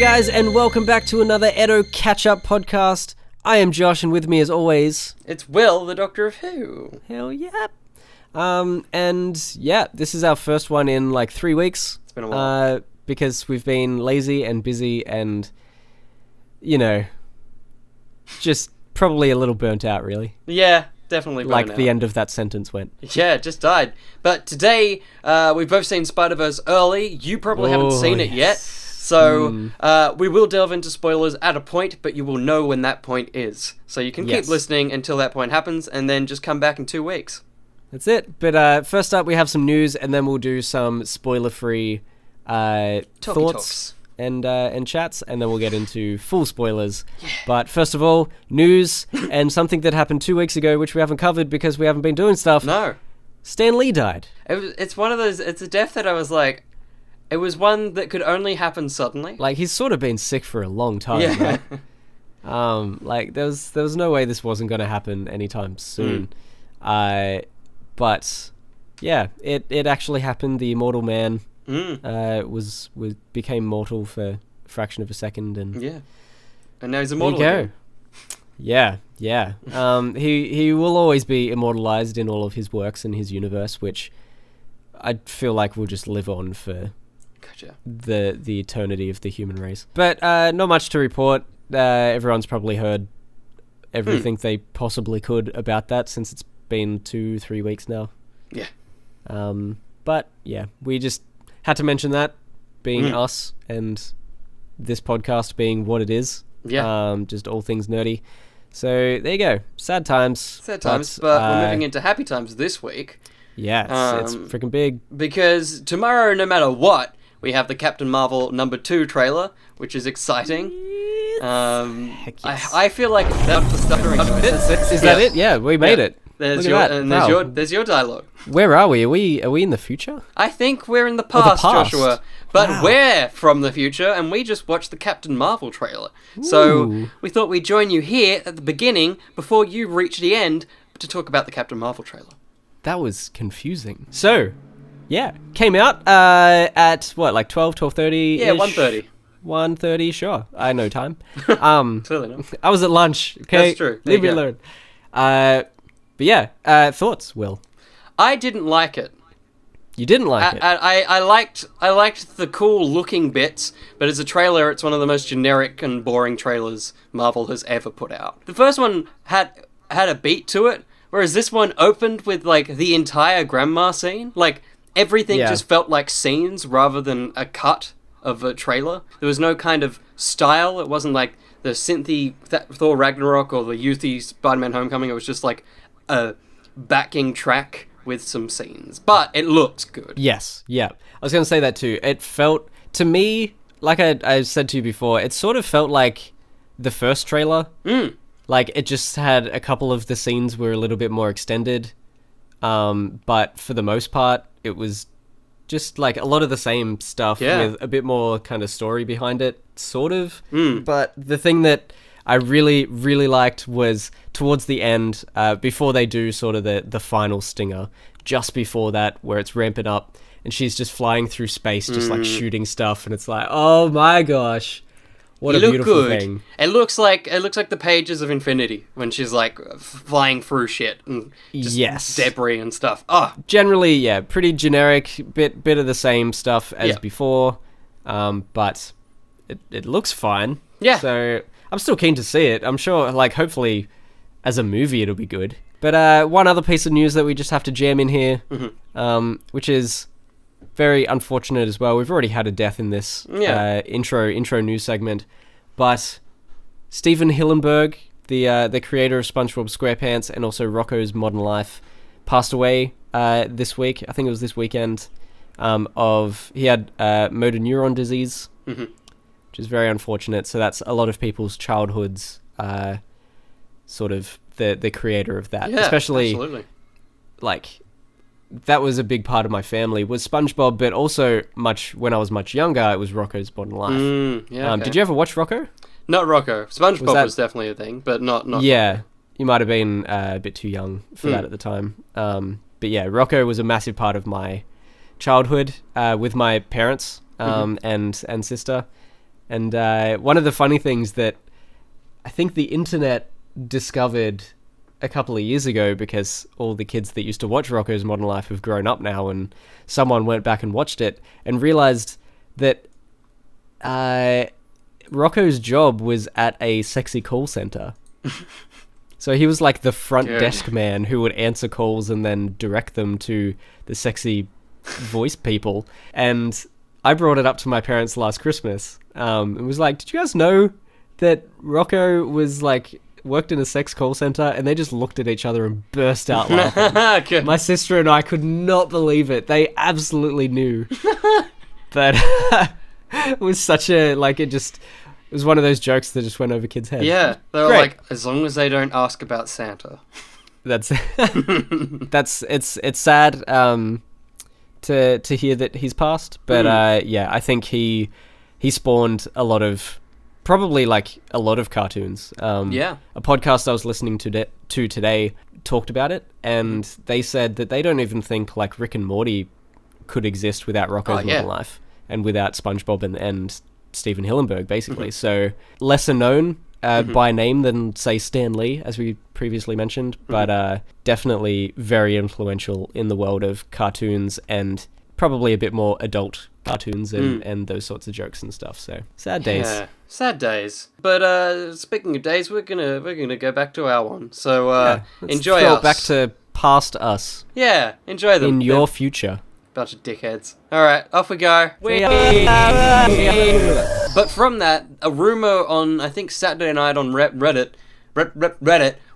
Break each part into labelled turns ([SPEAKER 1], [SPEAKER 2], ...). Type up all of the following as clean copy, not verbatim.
[SPEAKER 1] guys, and welcome back to another ETTO catch-up podcast. I am Josh, and with me as always...
[SPEAKER 2] It's Will, the Doctor of Who.
[SPEAKER 1] Hell yeah. And yeah, this is our first one in like 3 weeks.
[SPEAKER 2] It's been a while.
[SPEAKER 1] Because we've been lazy and busy and, you know, just probably a little burnt out, really.
[SPEAKER 2] Yeah, definitely burnt out.
[SPEAKER 1] Like the end of that sentence went.
[SPEAKER 2] Yeah, it just died. But today, we've both seen Spider-Verse early. You probably haven't seen it yet. So, we will delve into spoilers at a point, but you will know when that point is. So you can keep listening until that point happens, and then just come back in 2 weeks.
[SPEAKER 1] That's it. But first up, we have some news, and then we'll do some spoiler-free thoughts and chats, and then we'll get into full spoilers. Yeah. But first of all, news, and something that happened 2 weeks ago, which we haven't covered because we haven't been doing stuff.
[SPEAKER 2] No.
[SPEAKER 1] Stan Lee died.
[SPEAKER 2] It's one of those, it's a death that I was like, it was one that could only happen suddenly.
[SPEAKER 1] Like, he's sort of been sick for a long time, right? Like, there was no way this wasn't going to happen anytime soon. But, yeah, it actually happened. The immortal man became mortal for a fraction of a second. And
[SPEAKER 2] now he's immortal
[SPEAKER 1] again. Yeah. He will always be immortalized in all of his works and his universe, which I feel like will just live on for... the eternity of the human race. But not much to report. Everyone's probably heard everything they possibly could about that since it's been 2-3 weeks now.
[SPEAKER 2] Yeah.
[SPEAKER 1] But yeah, we just had to mention that, being us and this podcast being what it is.
[SPEAKER 2] Yeah.
[SPEAKER 1] Just all things nerdy. So there you go. Sad times.
[SPEAKER 2] But we're moving into happy times this week.
[SPEAKER 1] Yeah, it's freaking big.
[SPEAKER 2] Because tomorrow, no matter what, we have the Captain Marvel #2 trailer, which is exciting.
[SPEAKER 1] Heck yes.
[SPEAKER 2] I feel like that's the stuttering noise.
[SPEAKER 1] Is that it? Yeah, we made it.
[SPEAKER 2] There's your dialogue.
[SPEAKER 1] Where are we? Are we in the future?
[SPEAKER 2] I think we're in the past, Joshua. But we're from the future, and we just watched the Captain Marvel trailer. Ooh. So we thought we'd join you here at the beginning before you reach the end to talk about the Captain Marvel trailer.
[SPEAKER 1] That was confusing. So, yeah, came out at what, like 12:30?
[SPEAKER 2] Yeah, 1:30.
[SPEAKER 1] 1:30, sure. I know time.
[SPEAKER 2] Clearly not.
[SPEAKER 1] I was at lunch. Okay,
[SPEAKER 2] that's true.
[SPEAKER 1] Leave me alone. But yeah, thoughts, Will?
[SPEAKER 2] I didn't like it.
[SPEAKER 1] You didn't like it?
[SPEAKER 2] I liked the cool looking bits, but as a trailer, it's one of the most generic and boring trailers Marvel has ever put out. The first one had a beat to it, whereas this one opened with like the entire grandma scene. Like everything just felt like scenes rather than a cut of a trailer. There was no kind of style. It wasn't like the synthy Thor Ragnarok or the youthy Spider-Man Homecoming. It was just like a backing track with some scenes, but it looked good.
[SPEAKER 1] Yes, yeah. I was going to say that too. It felt, to me, like I said to you before, it sort of felt like the first trailer. Like, it just had a couple of the scenes were a little bit more extended, but for the most part, it was just like a lot of the same stuff with a bit more kind of story behind it, sort of. But the thing that I really, really liked was towards the end, before they do sort of the final stinger, just before that, where it's ramping up, and she's just flying through space, just like shooting stuff, and it's like, oh my gosh, what a beautiful thing.
[SPEAKER 2] It looks like the pages of Infinity when she's like flying through shit and just debris and stuff. Oh,
[SPEAKER 1] generally, yeah, pretty generic, bit of the same stuff as before, but it looks fine. Yeah. So I'm still keen to see it. I'm sure, like, hopefully, as a movie, it'll be good. But one other piece of news that we just have to jam in here, which is very unfortunate as well. We've already had a death in this intro news segment, but Steven Hillenburg, the creator of SpongeBob SquarePants and also Rocko's Modern Life, passed away this week. I think it was this weekend. He had motor neuron disease. Which is very unfortunate. So that's a lot of people's childhoods, sort of the creator of that.
[SPEAKER 2] Yeah,
[SPEAKER 1] especially,
[SPEAKER 2] absolutely.
[SPEAKER 1] Like, that was a big part of my family, was SpongeBob, but also when I was much younger, it was Rocko's Modern Life. Did you ever watch Rocko?
[SPEAKER 2] Not Rocko. SpongeBob was definitely a thing, but not
[SPEAKER 1] Yeah, you might have been a bit too young for that at the time. But yeah, Rocko was a massive part of my childhood with my parents and sister. And one of the funny things that I think the internet discovered a couple of years ago, because all the kids that used to watch Rocko's Modern Life have grown up now, and someone went back and watched it and realized that Rocko's job was at a sexy call center. So he was like the front desk man who would answer calls and then direct them to the sexy voice people. And I brought it up to my parents last Christmas. And was like, did you guys know that Rocko was like worked in a sex call center? And they just looked at each other and burst out laughing. My sister and I could not believe it. They absolutely knew that it was such a, like, it was one of those jokes that just went over kids' heads.
[SPEAKER 2] Yeah, they were like, as long as they don't ask about Santa.
[SPEAKER 1] It's sad to hear that he's passed, but I think he spawned probably a lot of cartoons. A podcast I was listening to today talked about it, and they said that they don't even think like Rick and Morty could exist without Rocko's Modern Life and without SpongeBob and Steven Hillenburg, basically. So lesser known by name than, say, Stan Lee, as we previously mentioned, but definitely very influential in the world of cartoons, and probably a bit more adult cartoons and those sorts of jokes and stuff. So sad days.
[SPEAKER 2] Yeah, sad days. But speaking of days, we're gonna go back to our one. So enjoy
[SPEAKER 1] throw
[SPEAKER 2] us.
[SPEAKER 1] it back to past us.
[SPEAKER 2] Yeah, enjoy them.
[SPEAKER 1] In your future.
[SPEAKER 2] Bunch of dickheads. Alright, off we go. But from that, a rumor on, I think, Saturday night on Reddit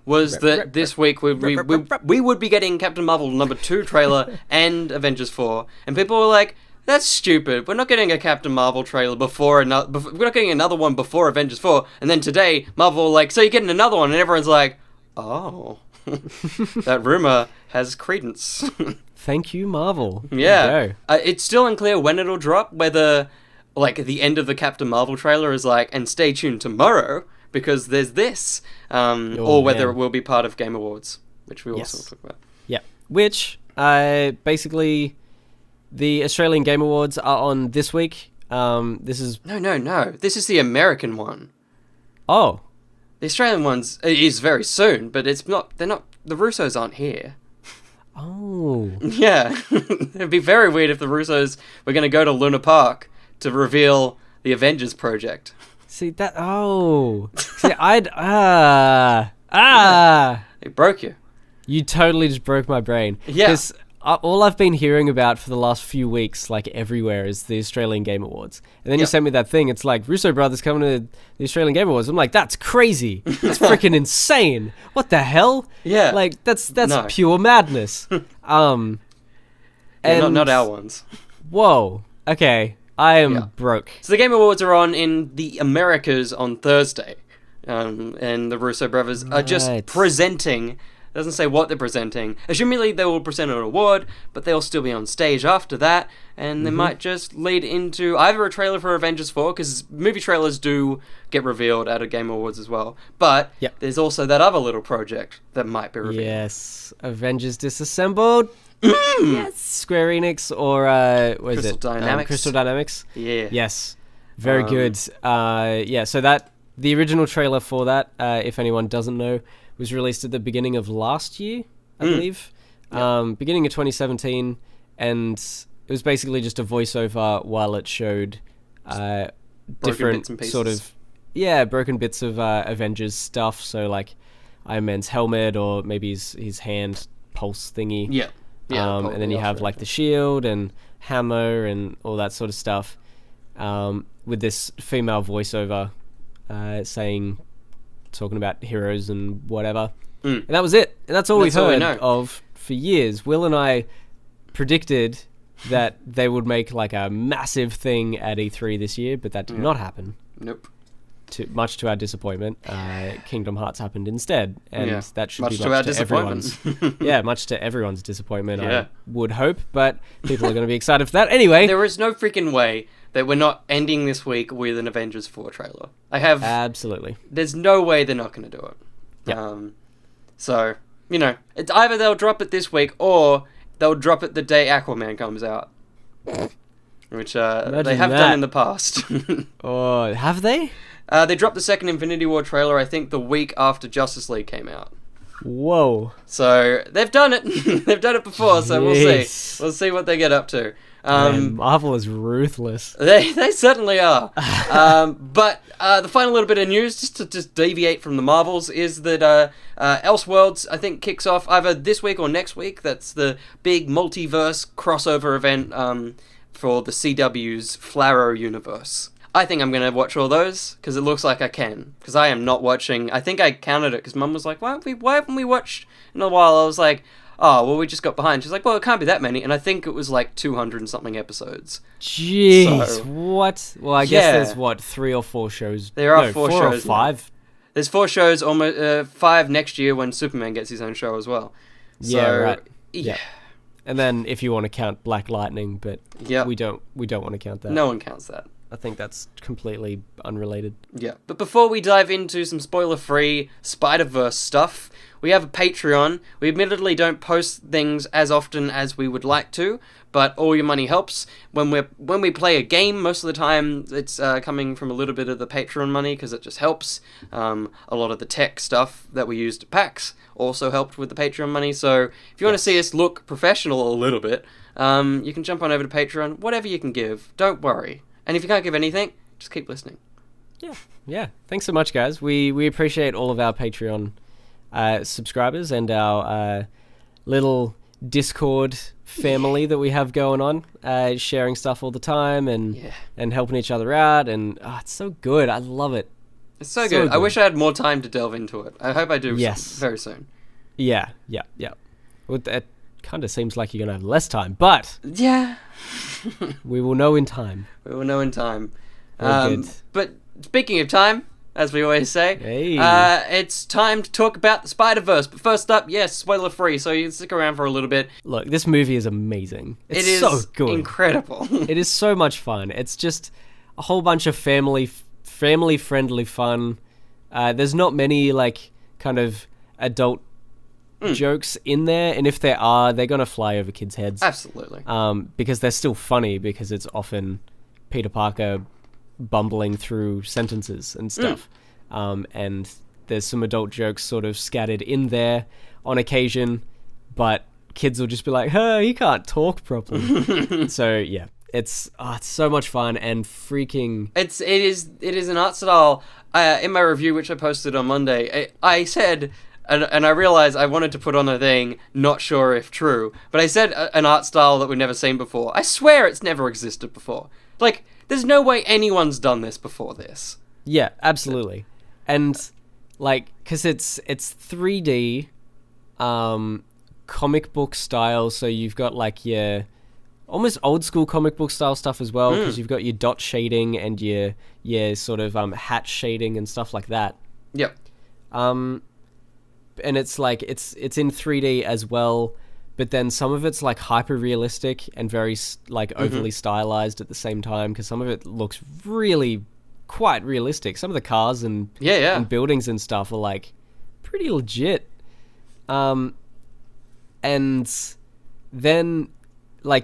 [SPEAKER 2] was that this week we would be getting Captain Marvel #2 trailer and Avengers 4. And people were like, that's stupid. We're not getting a Captain Marvel trailer we're not getting another one before Avengers 4. And then today, Marvel were like, so you're getting another one. And everyone's like, oh, that rumor has credence.
[SPEAKER 1] Thank you, Marvel.
[SPEAKER 2] Yeah. It's still unclear when it'll drop, whether like the end of the Captain Marvel trailer is like, and stay tuned tomorrow because there's this, or whether it will be part of Game Awards, which we also talk about.
[SPEAKER 1] Yeah, which basically the Australian Game Awards are on this week. This is
[SPEAKER 2] no. This is the American one.
[SPEAKER 1] Oh,
[SPEAKER 2] the Australian one's is very soon, but it's not. They're not. The Russos aren't here.
[SPEAKER 1] Oh.
[SPEAKER 2] Yeah. It'd be very weird if the Russos were going to go to Luna Park to reveal the Avengers project.
[SPEAKER 1] See, that... Oh. See,
[SPEAKER 2] It broke you.
[SPEAKER 1] You totally just broke my brain.
[SPEAKER 2] Yeah.
[SPEAKER 1] Because all I've been hearing about for the last few weeks, like everywhere, is the Australian Game Awards. And then you sent me that thing. It's like, Russo brothers coming to the Australian Game Awards. I'm like, that's crazy. That's freaking insane. What the hell?
[SPEAKER 2] Yeah.
[SPEAKER 1] Like, that's pure madness.
[SPEAKER 2] Not our ones.
[SPEAKER 1] Whoa. Okay. I am broke.
[SPEAKER 2] So the Game Awards are on in the Americas on Thursday. And the Russo brothers are just presenting... Doesn't say what they're presenting. Assumingly, they will present an award, but they'll still be on stage after that, and they might just lead into either a trailer for Avengers 4, because movie trailers do get revealed at a Game Awards as well, but there's also that other little project that might be revealed.
[SPEAKER 1] Yes, Avengers Disassembled. Yes, Square Enix or
[SPEAKER 2] Crystal Dynamics.
[SPEAKER 1] Crystal Dynamics.
[SPEAKER 2] Yeah.
[SPEAKER 1] Yes, very good. So that the original trailer for that, if anyone doesn't know, was released at the beginning of last year, I believe. Beginning of 2017, and it was basically just a voiceover while it showed different sort of broken bits of Avengers stuff. So like Iron Man's helmet, or maybe his hand pulse thingy. And then you have like the shield and hammer and all that sort of stuff, with this female voiceover talking about heroes and whatever. And that was it. And that's all we've heard of for years. Will and I predicted that they would make like a massive thing at E3 this year, but that did not happen.
[SPEAKER 2] Nope.
[SPEAKER 1] Much to our disappointment, Kingdom Hearts happened instead, and that should
[SPEAKER 2] much
[SPEAKER 1] be
[SPEAKER 2] to
[SPEAKER 1] much
[SPEAKER 2] our
[SPEAKER 1] to everyone's. Much to everyone's disappointment. I would hope, but people are going to be excited for that anyway.
[SPEAKER 2] There is no freaking way that we're not ending this week with an Avengers 4 trailer.
[SPEAKER 1] Absolutely.
[SPEAKER 2] There's no way they're not going to do it.
[SPEAKER 1] Yep.
[SPEAKER 2] So, it's either they'll drop it this week, or they'll drop it the day Aquaman comes out. which they have done in the past.
[SPEAKER 1] Oh, have they?
[SPEAKER 2] They dropped the second Infinity War trailer, I think, the week after Justice League came out.
[SPEAKER 1] Whoa.
[SPEAKER 2] So, they've done it. They've done it before, so we'll see. We'll see what they get up to.
[SPEAKER 1] Man, Marvel is ruthless.
[SPEAKER 2] They certainly are. But the final little bit of news, just to deviate from the Marvels, is that Elseworlds, I think, kicks off either this week or next week. That's the big multiverse crossover event for the CW's Flarrow universe. I think I'm going to watch all those, because it looks like I can. Because I am not watching... I think I counted it, because Mum was like, why haven't we watched in a while? I was like, oh, well, we just got behind. She's like, well, it can't be that many. And I think it was like 200 and something episodes.
[SPEAKER 1] Jeez, what? Well, I guess there's, 3 or 4 shows?
[SPEAKER 2] There are 4 shows.
[SPEAKER 1] 4 or 5?
[SPEAKER 2] Now. There's 4 shows, almost 5 next year when Superman gets his own show as well.
[SPEAKER 1] Yeah, right. Yeah. And then if you want to count Black Lightning, but we don't want to count that.
[SPEAKER 2] No one counts that.
[SPEAKER 1] I think that's completely unrelated.
[SPEAKER 2] Yeah. But before we dive into some spoiler-free Spider-Verse stuff, we have a Patreon. We admittedly don't post things as often as we would like to, but all your money helps. When we play a game, most of the time it's coming from a little bit of the Patreon money, because it just helps. A lot of the tech stuff that we used at PAX also helped with the Patreon money. So if you want to see us look professional a little bit, you can jump on over to Patreon. Whatever you can give, don't worry. And if you can't give anything, just keep listening.
[SPEAKER 1] Yeah. Thanks so much, guys. We appreciate all of our Patreon subscribers and our little Discord family that we have going on, sharing stuff all the time and helping each other out. And it's so good. I love it.
[SPEAKER 2] It's so good. I wish I had more time to delve into it. I hope I do very soon.
[SPEAKER 1] Yeah. Well, that kind of seems like you're going to have less time, but...
[SPEAKER 2] Yeah.
[SPEAKER 1] We will know in time.
[SPEAKER 2] Good. But speaking of time, as we always say, it's time to talk about the Spider-Verse. But first up, spoiler free, so you can stick around for a little bit.
[SPEAKER 1] Look, this movie is amazing. It
[SPEAKER 2] is
[SPEAKER 1] so good.
[SPEAKER 2] Incredible.
[SPEAKER 1] It is so much fun. It's just a whole bunch of family-friendly fun. There's not many kind of adult jokes in there, and if there are, they're gonna fly over kids' heads.
[SPEAKER 2] Absolutely.
[SPEAKER 1] Because they're still funny, because it's often Peter Parker bumbling through sentences and stuff. And there's some adult jokes sort of scattered in there on occasion, but kids will just be like, "Hey, he can't talk properly." So yeah, it's so much fun and freaking.
[SPEAKER 2] It is an art style. In my review, which I posted on Monday, I said. And I realized I wanted to put on a thing, not sure if true, but I said an art style that we've never seen before. I swear it's never existed before. There's no way anyone's done this before this.
[SPEAKER 1] Yeah, absolutely. And, because it's 3D, comic book style, so you've got, your almost old school comic book style stuff as well, because you've got your dot shading and your sort of hatch shading and stuff like that.
[SPEAKER 2] Yep.
[SPEAKER 1] And it's it's in 3D as well, but then some of it's hyper realistic and very overly stylized at the same time, because some of it looks really quite realistic. Some of the cars and buildings and stuff are pretty legit. And then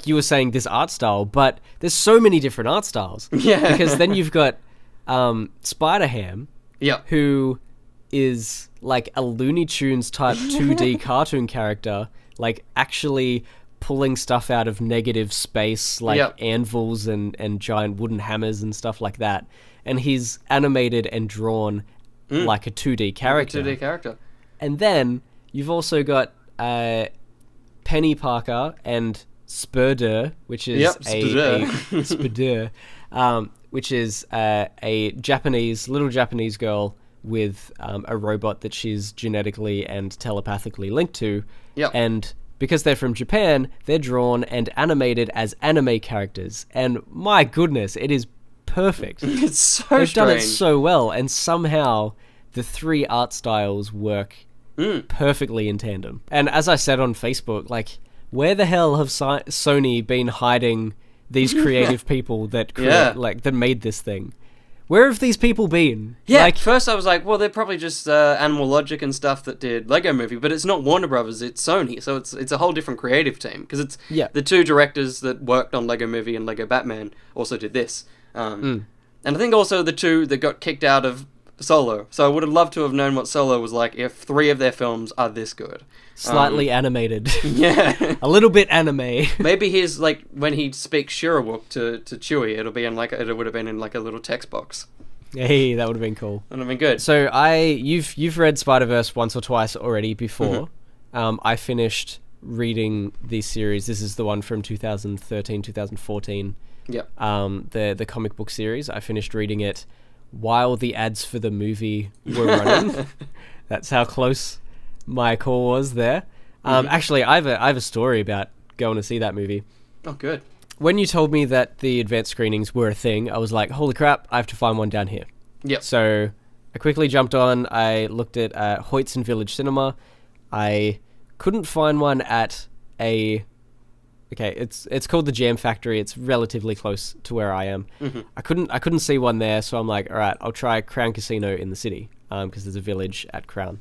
[SPEAKER 1] you were saying, this art style, but there's so many different art styles.
[SPEAKER 2] Yeah.
[SPEAKER 1] Because then you've got Spider-Ham, who is a Looney Tunes type 2D cartoon character, actually pulling stuff out of negative space, anvils and giant wooden hammers and stuff like that. And he's animated and drawn like a 2D character. And then you've also got Penny Parker and Spider, which is Spider, which is a little Japanese girl with a robot that she's genetically and telepathically linked to.
[SPEAKER 2] Yep.
[SPEAKER 1] And because they're from Japan, they're drawn and animated as anime characters. And my goodness, it is perfect.
[SPEAKER 2] It's so
[SPEAKER 1] They've
[SPEAKER 2] strange.
[SPEAKER 1] done it so well, and somehow the 3 art styles work perfectly in tandem. And as I said on Facebook, where the hell have Sony been hiding these creative people that that made this thing? Where have these people been?
[SPEAKER 2] Yeah, like, first I was like, well, they're probably just Animal Logic and stuff that did Lego Movie, but it's not Warner Brothers, it's Sony, so it's a whole different creative team, because it's the two directors that worked on Lego Movie and Lego Batman also did this. And I think also the two that got kicked out of Solo, so I would have loved to have known what Solo was like if 3 of their films are this good.
[SPEAKER 1] Slightly animated.
[SPEAKER 2] Yeah.
[SPEAKER 1] A little bit anime.
[SPEAKER 2] Maybe he's like, when he speaks Shirawuk to Chewie, it would have been in like a little text box.
[SPEAKER 1] Hey, that would have been cool.
[SPEAKER 2] That would have been good.
[SPEAKER 1] So you've read Spider-Verse once or twice already before. I finished reading the series. This is the one from 2013, 2014.
[SPEAKER 2] Yep.
[SPEAKER 1] The comic book series. I finished reading it while the ads for the movie were running. That's how close my call was there. Actually, I have a story about going to see that movie.
[SPEAKER 2] Oh, good.
[SPEAKER 1] When you told me that the advanced screenings were a thing, I was like, holy crap, I have to find one down here.
[SPEAKER 2] Yep.
[SPEAKER 1] So I quickly jumped on. I looked at Hoytson Village Cinema. I couldn't find one at a... Okay, it's called the Jam Factory. It's relatively close to where I am. I couldn't see one there, so I'm like, all right, I'll try Crown Casino in the city, because there's a village at Crown.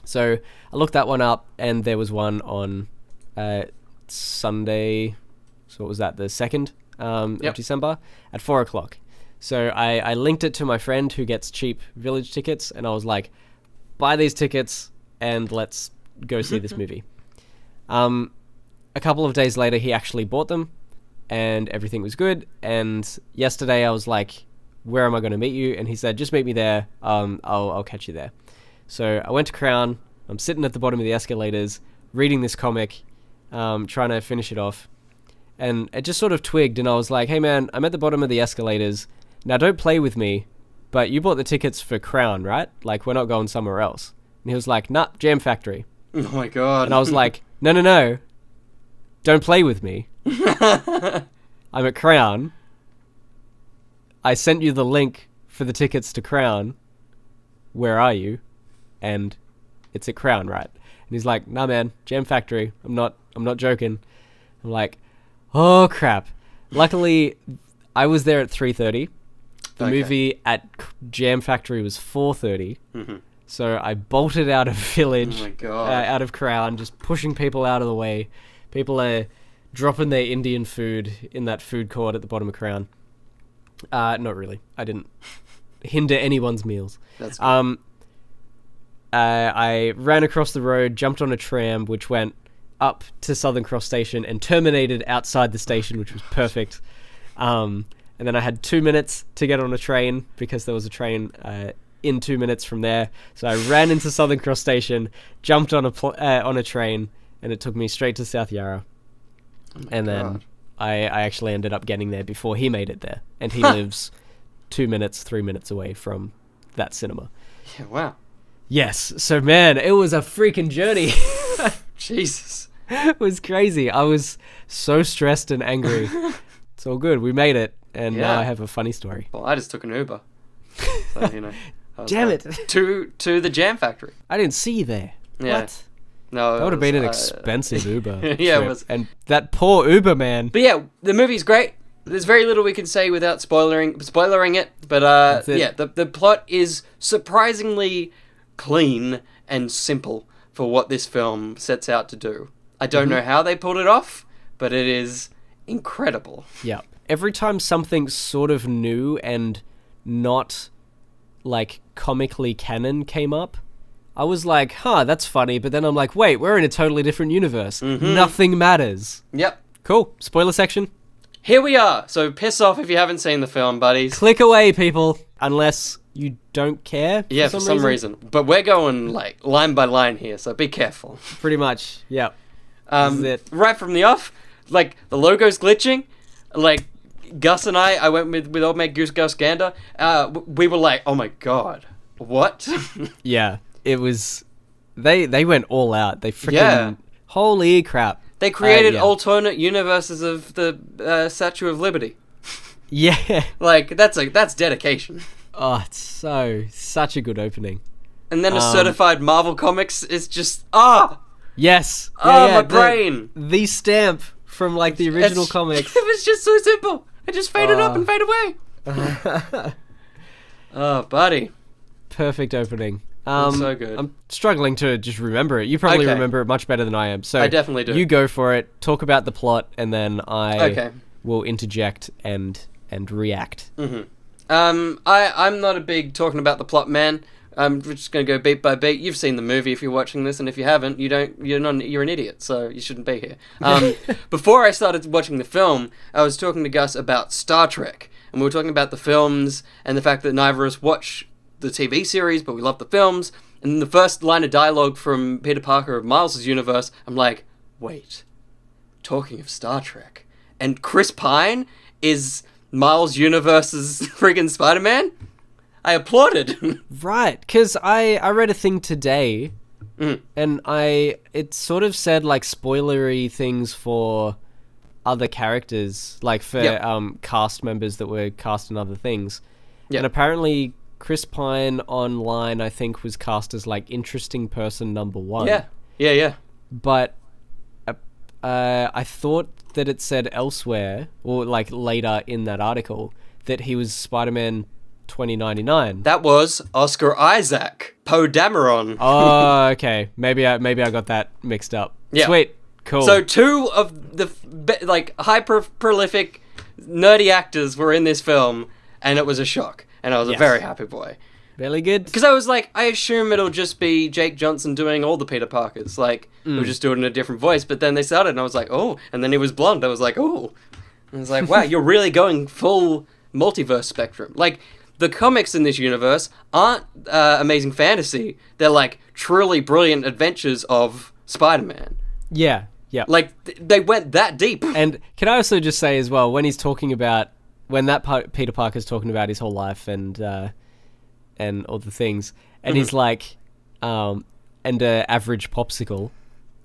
[SPEAKER 1] So I looked that one up, and there was one on Sunday. So what was that? The 2nd of December at 4:00. So I linked it to my friend who gets cheap village tickets, and I was like, buy these tickets and let's go see this movie. A couple of days later, he actually bought them, and everything was good. And yesterday, I was like, "Where am I going to meet you?" And he said, "Just meet me there. I'll catch you there." So I went to Crown. I'm sitting at the bottom of the escalators, reading this comic, trying to finish it off, and it just sort of twigged. And I was like, "Hey man, I'm at the bottom of the escalators. Now don't play with me, but you bought the tickets for Crown, right? Like we're not going somewhere else." And he was like, "Nah, Jam Factory."
[SPEAKER 2] Oh my god.
[SPEAKER 1] And I was like, No. Don't play with me. I'm at Crown. I sent you the link for the tickets to Crown. Where are you? And it's at Crown, right? And he's like, nah man, Jam Factory. I'm not joking. I'm like, oh crap. Luckily, I was there at 3:30. The movie at Jam Factory was 4:30. So I bolted out of Village, out of Crown, just pushing people out of the way. People are dropping their Indian food in that food court at the bottom of Crown. Not really. I didn't hinder anyone's meals.
[SPEAKER 2] That's good.
[SPEAKER 1] I ran across the road, jumped on a tram, which went up to Southern Cross Station and terminated outside the station, which was perfect. And then I had 2 minutes to get on a train because there was a train in 2 minutes from there. So I ran into Southern Cross Station, jumped on a train, and it took me straight to South Yarra. Then I actually ended up getting there before he made it there. And he lives 3 minutes away from that cinema.
[SPEAKER 2] Yeah, wow.
[SPEAKER 1] Yes. So, man, it was a freaking journey.
[SPEAKER 2] Jesus.
[SPEAKER 1] It was crazy. I was so stressed and angry. It's all good. We made it. And now I have a funny story.
[SPEAKER 2] Well, I just took an Uber. So,
[SPEAKER 1] Damn it.
[SPEAKER 2] To the Jam Factory.
[SPEAKER 1] I didn't see you there.
[SPEAKER 2] Yeah.
[SPEAKER 1] What?
[SPEAKER 2] No,
[SPEAKER 1] that would have been an expensive Uber.
[SPEAKER 2] Yeah, it was.
[SPEAKER 1] And that poor Uber man.
[SPEAKER 2] But yeah, the movie's great. There's very little we can say without spoilering it. But the plot is surprisingly clean and simple for what this film sets out to do. I don't know how they pulled it off, but it is incredible.
[SPEAKER 1] Yeah. Every time something sort of new and not like comically canon came up, I was like, that's funny. But then I'm like, wait, we're in a totally different universe. Nothing matters.
[SPEAKER 2] Yep.
[SPEAKER 1] Cool. Spoiler section.
[SPEAKER 2] Here we are. So piss off if you haven't seen the film, buddies.
[SPEAKER 1] Click away, people. Unless you don't care.
[SPEAKER 2] Yeah, for some reason. But we're going like line by line here, so be careful.
[SPEAKER 1] Pretty much. Yep. This is it.
[SPEAKER 2] Right from the off, like the logo's glitching. Like Gus and I went with old mate Gus Gander. We were like, oh my god, what?
[SPEAKER 1] Yeah. It was, they went all out. They freaking, holy crap.
[SPEAKER 2] They created alternate universes of the Statue of Liberty.
[SPEAKER 1] Yeah.
[SPEAKER 2] Like, that's dedication.
[SPEAKER 1] Oh, it's such a good opening.
[SPEAKER 2] And then a certified Marvel Comics is just,
[SPEAKER 1] Yes.
[SPEAKER 2] My brain.
[SPEAKER 1] The stamp from, like, the original comics.
[SPEAKER 2] It was just so simple. It just faded up and faded away. Oh, buddy.
[SPEAKER 1] Perfect opening.
[SPEAKER 2] So good.
[SPEAKER 1] I'm struggling to just remember it. You probably remember it much better than I am. So
[SPEAKER 2] I definitely do.
[SPEAKER 1] You go for it. Talk about the plot, and then I will interject and react.
[SPEAKER 2] Mm-hmm. I'm not a big talking about the plot man. I'm just going to go beat by beat. You've seen the movie if you're watching this, and if you haven't, you're an idiot, so you shouldn't be here. Before I started watching the film, I was talking to Gus about Star Trek, and we were talking about the films and the fact that neither of us watch the TV series, but we love the films. And the first line of dialogue from Peter Parker of Miles' universe, I'm like, wait, talking of Star Trek, and Chris Pine is Miles' universe's friggin' Spider-Man? I applauded.
[SPEAKER 1] Right, because I read a thing today, and it sort of said like spoilery things for other characters, like for cast members that were cast in other things. Yep. And apparently Chris Pine online, I think, was cast as like interesting person number 1.
[SPEAKER 2] Yeah.
[SPEAKER 1] But I thought that it said elsewhere, or like later in that article, that he was Spider-Man 2099.
[SPEAKER 2] That was Oscar Isaac, Poe Dameron.
[SPEAKER 1] Oh, okay. Maybe I got that mixed up. Yeah. Sweet. Cool.
[SPEAKER 2] So 2 of the like prolific nerdy actors were in this film, and it was a shock, and I was a very happy boy.
[SPEAKER 1] Really good.
[SPEAKER 2] Because I was like, I assume it'll just be Jake Johnson doing all the Peter Parkers. Like, we'll just do it in a different voice. But then they started, and I was like, oh. And then he was blonde. I was like, oh. And I was like, wow, you're really going full multiverse spectrum. Like, the comics in this universe aren't amazing fantasy. They're, like, truly brilliant adventures of Spider-Man.
[SPEAKER 1] Yeah.
[SPEAKER 2] Like, they went that deep.
[SPEAKER 1] And can I also just say as well, when he's talking about, when that Peter Parker's talking about his whole life and all the things, and he's like, and average popsicle,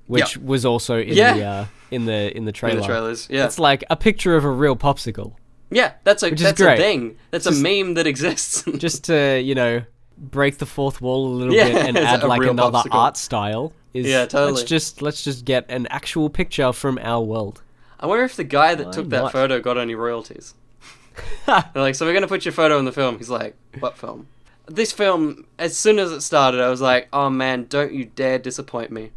[SPEAKER 1] which was also in the trailer.
[SPEAKER 2] In the trailers, yeah.
[SPEAKER 1] It's like a picture of a real popsicle.
[SPEAKER 2] Yeah, that's a thing. That's just a meme that exists.
[SPEAKER 1] Just to, break the fourth wall a little bit and add like another popsicle art style. Totally. Let's just get an actual picture from our world.
[SPEAKER 2] I wonder if the guy that took that photo got any royalties. They're like, so we're going to put your photo in the film. He's like, what film? This film, as soon as it started, I was like, oh man, don't you dare disappoint me.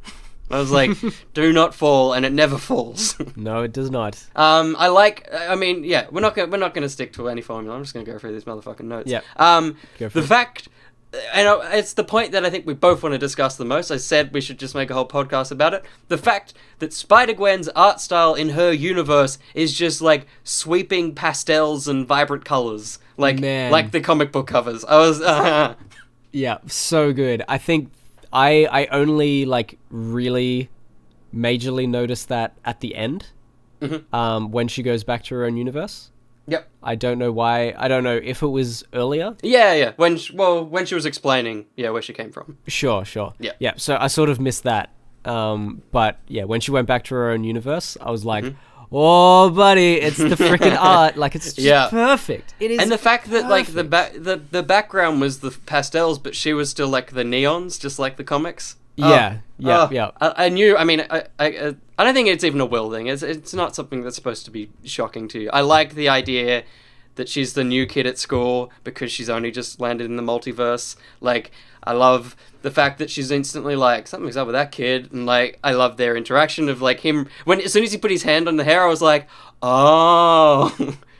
[SPEAKER 2] I was like, do not fall, and it never falls.
[SPEAKER 1] No, it does not.
[SPEAKER 2] We're not gonna stick to any formula. I'm just gonna go through these motherfucking notes.
[SPEAKER 1] Yeah.
[SPEAKER 2] The fact, and it's the point that I think we both want to discuss the most. I said we should just make a whole podcast about it. The fact that Spider-Gwen's art style in her universe is just like sweeping pastels and vibrant colors, like the comic book covers. I was,
[SPEAKER 1] yeah, so good. I think I only like really majorly noticed that at the end, when she goes back to her own universe.
[SPEAKER 2] Yep.
[SPEAKER 1] I don't know why. I don't know if it was earlier.
[SPEAKER 2] Yeah. When she was explaining, where she came from.
[SPEAKER 1] Sure. Yeah. So I sort of missed that. But yeah, when she went back to her own universe, I was like, oh, buddy, it's the freaking art. Like, it's just perfect. It is.
[SPEAKER 2] And the fact that like
[SPEAKER 1] perfect.
[SPEAKER 2] the background was the pastels, but she was still like the neons, just like the comics.
[SPEAKER 1] Yeah.
[SPEAKER 2] I knew. I mean, I don't think it's even a will thing. It's not something that's supposed to be shocking to you. I like the idea that she's the new kid at school because she's only just landed in the multiverse. Like, I love the fact that she's instantly like, something's up with that kid, and like, I love their interaction of like him as soon as he put his hand on the hair, I was like, oh,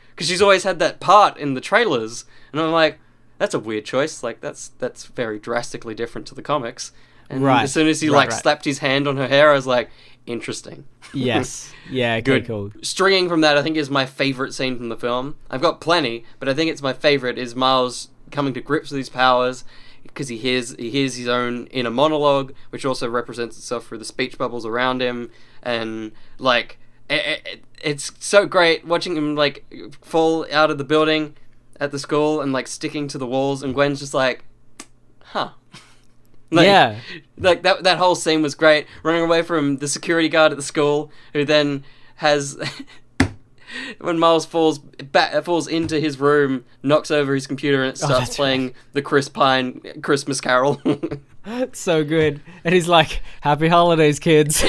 [SPEAKER 2] because she's always had that part in the trailers, and I'm like, that's a weird choice. Like, that's very drastically different to the comics. And as soon as he slapped his hand on her hair, I was like, interesting.
[SPEAKER 1] Yes. Yeah, good. Cool.
[SPEAKER 2] Stringing from that, I think, is my favorite scene from the film. I've got plenty, but I think it's my favorite is Miles coming to grips with his powers because he hears his own inner monologue, which also represents itself through the speech bubbles around him, and like it's so great watching him like fall out of the building at the school and like sticking to the walls, and Gwen's just like, huh. Like, like that whole scene was great. Running away from the security guard at the school, who then has, when Miles falls into his room, knocks over his computer, and it starts playing the Chris Pine Christmas Carol.
[SPEAKER 1] So good. And he's like, "Happy holidays, kids."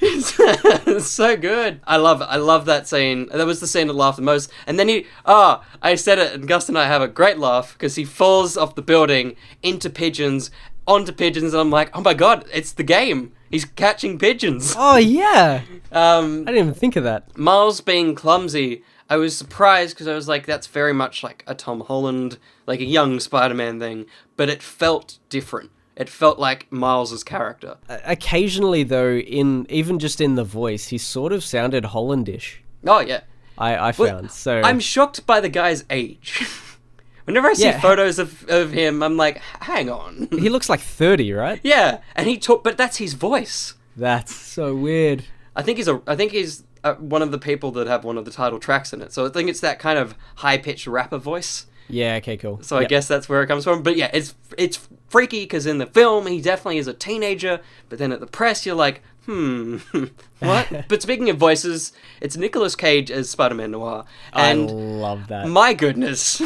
[SPEAKER 2] It's so good. I love that scene. That was the scene that laughed the most. And then I said it, and Gus and I have a great laugh because he falls off the building into pigeons, onto pigeons, and I'm like, oh my god, it's the game. He's catching pigeons.
[SPEAKER 1] Oh yeah. I didn't even think of that.
[SPEAKER 2] Miles being clumsy, I was surprised because I was like, that's very much like a Tom Holland, like a young Spider-Man thing, but it felt different. It felt like Miles' character.
[SPEAKER 1] Occasionally, though, even just in the voice, he sort of sounded Hollandish.
[SPEAKER 2] Oh, yeah.
[SPEAKER 1] I found, so...
[SPEAKER 2] I'm shocked by the guy's age. Whenever I see photos of him, I'm like, hang on.
[SPEAKER 1] He looks like 30, right?
[SPEAKER 2] Yeah, and but that's his voice.
[SPEAKER 1] That's so weird.
[SPEAKER 2] I think he's one of the people that have one of the title tracks in it, so I think it's that kind of high-pitched rapper voice.
[SPEAKER 1] Yeah, okay, cool.
[SPEAKER 2] So I guess that's where it comes from. But yeah, it's freaky because in the film, he definitely is a teenager, but then at the press, you're like, what? But speaking of voices, it's Nicolas Cage as Spider-Man Noir. And
[SPEAKER 1] I love that.
[SPEAKER 2] My goodness.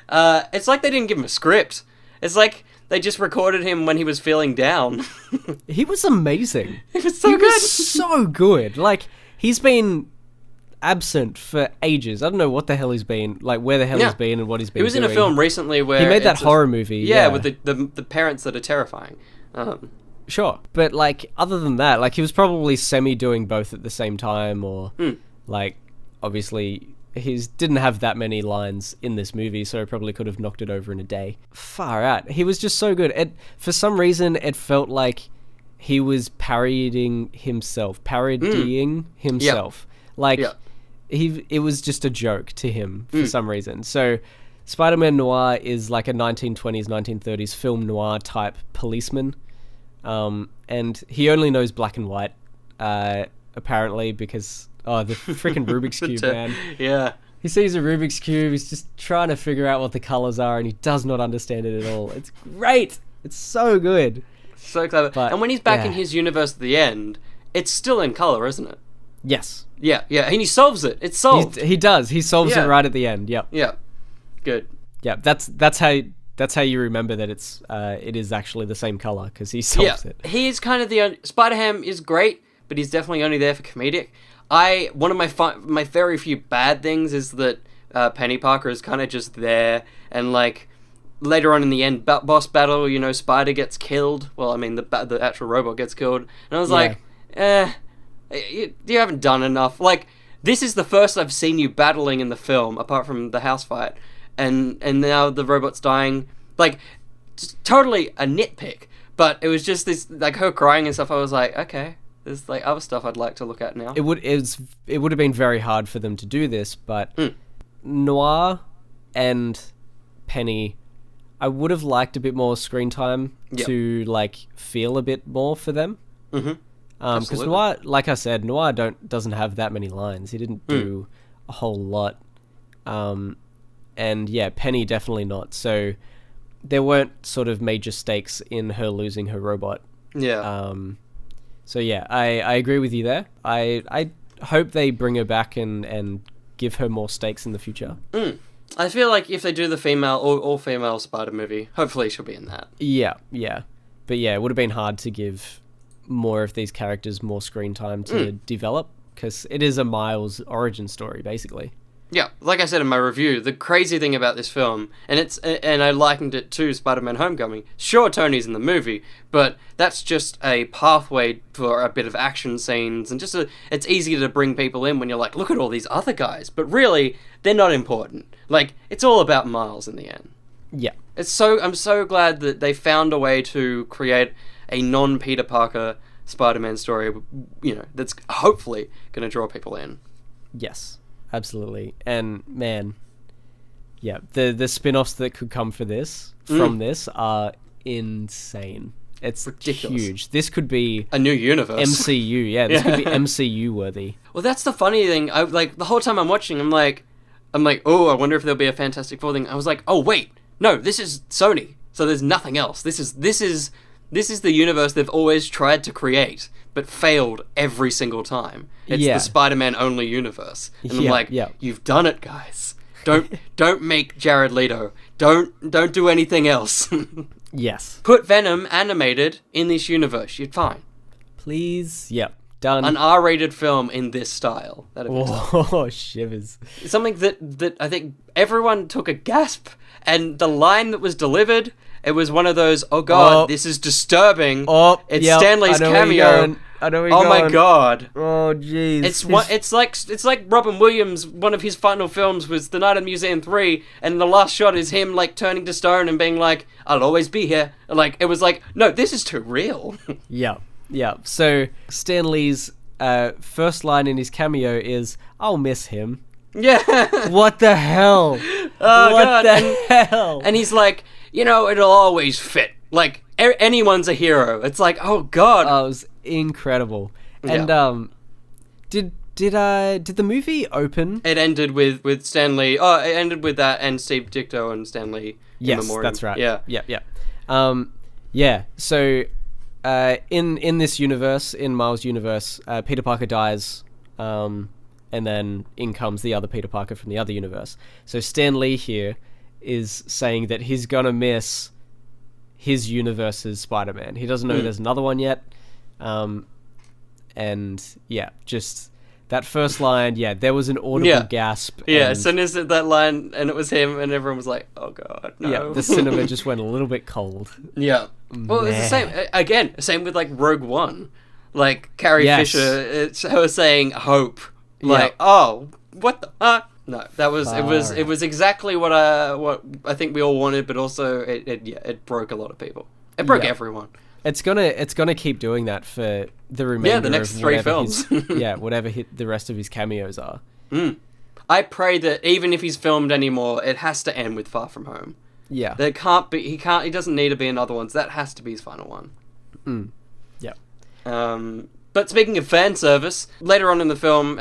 [SPEAKER 2] It's like they didn't give him a script. It's like they just recorded him when he was feeling down.
[SPEAKER 1] He was amazing.
[SPEAKER 2] He was so good.
[SPEAKER 1] So good. Like, he's been absent for ages. I don't know what the hell he's been, like where the hell he's been and what he's been doing.
[SPEAKER 2] He was in a film recently where...
[SPEAKER 1] He made that horror movie.
[SPEAKER 2] Yeah, with the parents that are terrifying.
[SPEAKER 1] Sure. But, like, other than that, like, he was probably semi-doing both at the same time, or, like, obviously, he didn't have that many lines in this movie, so he probably could have knocked it over in a day. Far out. He was just so good. For some reason, it felt like he was parodying himself. Yep. Like... Yep. It was just a joke to him for some reason. So Spider-Man Noir is like a 1920s, 1930s film noir type policeman. And he only knows black and white, apparently, because, the freaking Rubik's Cube, man.
[SPEAKER 2] Yeah.
[SPEAKER 1] He sees a Rubik's Cube, he's just trying to figure out what the colors are, and he does not understand it at all. It's great! It's so good.
[SPEAKER 2] So clever. And when he's back in his universe at the end, it's still in color, isn't it?
[SPEAKER 1] Yes.
[SPEAKER 2] Yeah, and he solves it. It's solved.
[SPEAKER 1] He does. He solves it right at the end. Yep.
[SPEAKER 2] Yeah. Good.
[SPEAKER 1] Yeah, that's how you remember that it is actually the same color, because he solves it.
[SPEAKER 2] He is kind of the Spider-Ham is great, but he's definitely only there for comedic. One of my very few bad things is that Penny Parker is kind of just there, and like later on in the end boss battle, Spider gets killed. Well, I mean the actual robot gets killed, and I was like, You haven't done enough. Like, this is the first I've seen you battling in the film, apart from the house fight, and now the robot's dying. Like, just totally a nitpick, but it was just this, like, her crying and stuff. I was like, okay, there's like other stuff I'd like to look at now.
[SPEAKER 1] It would have been very hard for them to do this, but Noir and Penny, I would have liked a bit more screen time to like feel a bit more for them. Mm-hmm. Because Noir, like I said, Noir doesn't have that many lines. He didn't do a whole lot. And yeah, Penny definitely not. So there weren't sort of major stakes in her losing her robot.
[SPEAKER 2] Yeah.
[SPEAKER 1] So yeah, I agree with you there. I hope they bring her back and give her more stakes in the future.
[SPEAKER 2] I feel like if they do the female or female Spider movie, hopefully she'll be in that.
[SPEAKER 1] Yeah. But yeah, it would have been hard to give more of these characters more screen time to develop, because it is a Miles origin story, basically.
[SPEAKER 2] Yeah, like I said in my review, the crazy thing about this film, and I likened it to Spider-Man Homecoming. Sure, Tony's in the movie, but that's just a pathway for a bit of action scenes, and it's easy to bring people in when you're like, look at all these other guys, but really, they're not important. Like, it's all about Miles in the end.
[SPEAKER 1] Yeah.
[SPEAKER 2] I'm so glad that they found a way to create a non-Peter Parker Spider-Man story, that's hopefully going to draw people in.
[SPEAKER 1] Yes, absolutely. And man, yeah, the spin-offs that could come from this are insane. It's ridiculous. Huge. This could be
[SPEAKER 2] a new universe.
[SPEAKER 1] MCU, yeah. This could be MCU worthy.
[SPEAKER 2] Well, that's the funny thing. I like the whole time I'm watching, I'm like, oh, I wonder if there'll be a Fantastic Four thing. I was like, oh wait, no, this is Sony, so there's nothing else. This is the universe they've always tried to create, but failed every single time. It's the Spider-Man only universe. And I'm like, you've done it, guys. Don't make Jared Leto. Don't do anything else.
[SPEAKER 1] Yes.
[SPEAKER 2] Put Venom animated in this universe. You're fine.
[SPEAKER 1] Please. Yep. Done.
[SPEAKER 2] An R-rated film in this style.
[SPEAKER 1] Oh, shivers.
[SPEAKER 2] Something that I think everyone took a gasp, and the line that was delivered, it was one of those, oh god, this is disturbing. It's Stanley's cameo.
[SPEAKER 1] I know
[SPEAKER 2] oh my god.
[SPEAKER 1] Oh jeez.
[SPEAKER 2] It's like Robin Williams, one of his final films was The Night at the Museum 3, and the last shot is him like turning to stone and being like, I'll always be here. Like, it was like, no, this is too real.
[SPEAKER 1] Yeah. So Stan Lee's first line in his cameo is, I'll miss him.
[SPEAKER 2] Yeah.
[SPEAKER 1] What the hell?
[SPEAKER 2] Oh
[SPEAKER 1] what
[SPEAKER 2] god.
[SPEAKER 1] the hell?
[SPEAKER 2] And he's like, it'll always fit. Like, anyone's a hero. It's like, oh god.
[SPEAKER 1] Oh, it was incredible. And did the movie open?
[SPEAKER 2] It ended with Stan Lee. Oh, it ended with that and Steve Ditko and Stan Lee.
[SPEAKER 1] Yes, that's right. Yeah. So in this universe, in Miles' universe, Peter Parker dies, and then in comes the other Peter Parker from the other universe. So Stan Lee here is saying that he's gonna miss his universe's Spider-Man. He doesn't know there's another one yet. And yeah, just that first line, there was an audible gasp.
[SPEAKER 2] Yeah, as soon as that line, and it was him, and everyone was like, oh god, no.
[SPEAKER 1] Yeah, the cinema just went a little bit cold.
[SPEAKER 2] Yeah. Well, it's the same, again, same with like Rogue One. Like, Carrie Fisher, it's her saying hope. Like, oh, what the, no, that was, it was exactly what I think we all wanted, but also it broke a lot of people. It broke everyone.
[SPEAKER 1] It's gonna keep doing that for the remainder
[SPEAKER 2] the next
[SPEAKER 1] of
[SPEAKER 2] 3 films.
[SPEAKER 1] Whatever the rest of his cameos are.
[SPEAKER 2] I pray that even if he's filmed anymore, it has to end with Far From Home.
[SPEAKER 1] Yeah.
[SPEAKER 2] There can't be, he doesn't need to be in other ones. That has to be his final one.
[SPEAKER 1] Yeah.
[SPEAKER 2] But speaking of fan service, later on in the film,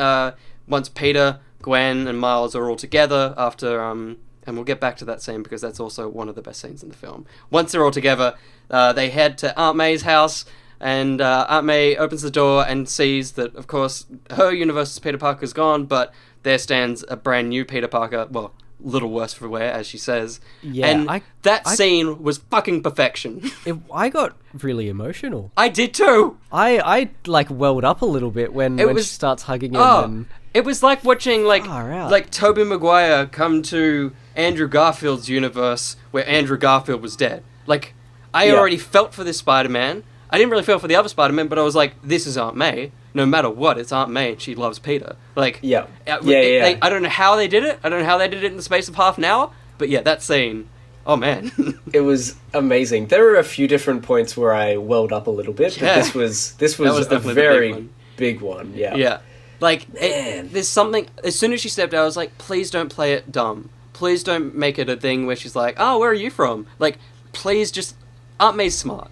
[SPEAKER 2] once Peter, Gwen, and Miles are all together after, and we'll get back to that scene because that's also one of the best scenes in the film. Once they're all together, they head to Aunt May's house, and Aunt May opens the door and sees that, of course, her universe's Peter Parker's gone, but there stands a brand new Peter Parker, well, little worse for wear, as she says. Yeah, and that scene was fucking perfection.
[SPEAKER 1] I got really emotional.
[SPEAKER 2] I did too.
[SPEAKER 1] I like welled up a little bit when she starts hugging him. And
[SPEAKER 2] it was like watching like Tobey Maguire come to Andrew Garfield's universe where Andrew Garfield was dead. Like, I already felt for this Spider-Man. I didn't really feel for the other Spider-Man, but I was like, this is Aunt May. No matter what, it's Aunt May and she loves Peter. Like, I don't know how they did it. I don't know how they did it in the space of half an hour. But yeah, that scene, oh man.
[SPEAKER 1] It was amazing. There were a few different points where I welled up a little bit, but this was a very big one. Yeah.
[SPEAKER 2] Yeah. Like, there's something, as soon as she stepped out, I was like, please don't play it dumb. Please don't make it a thing where she's like, oh, where are you from? Like, please just, Aunt May's smart.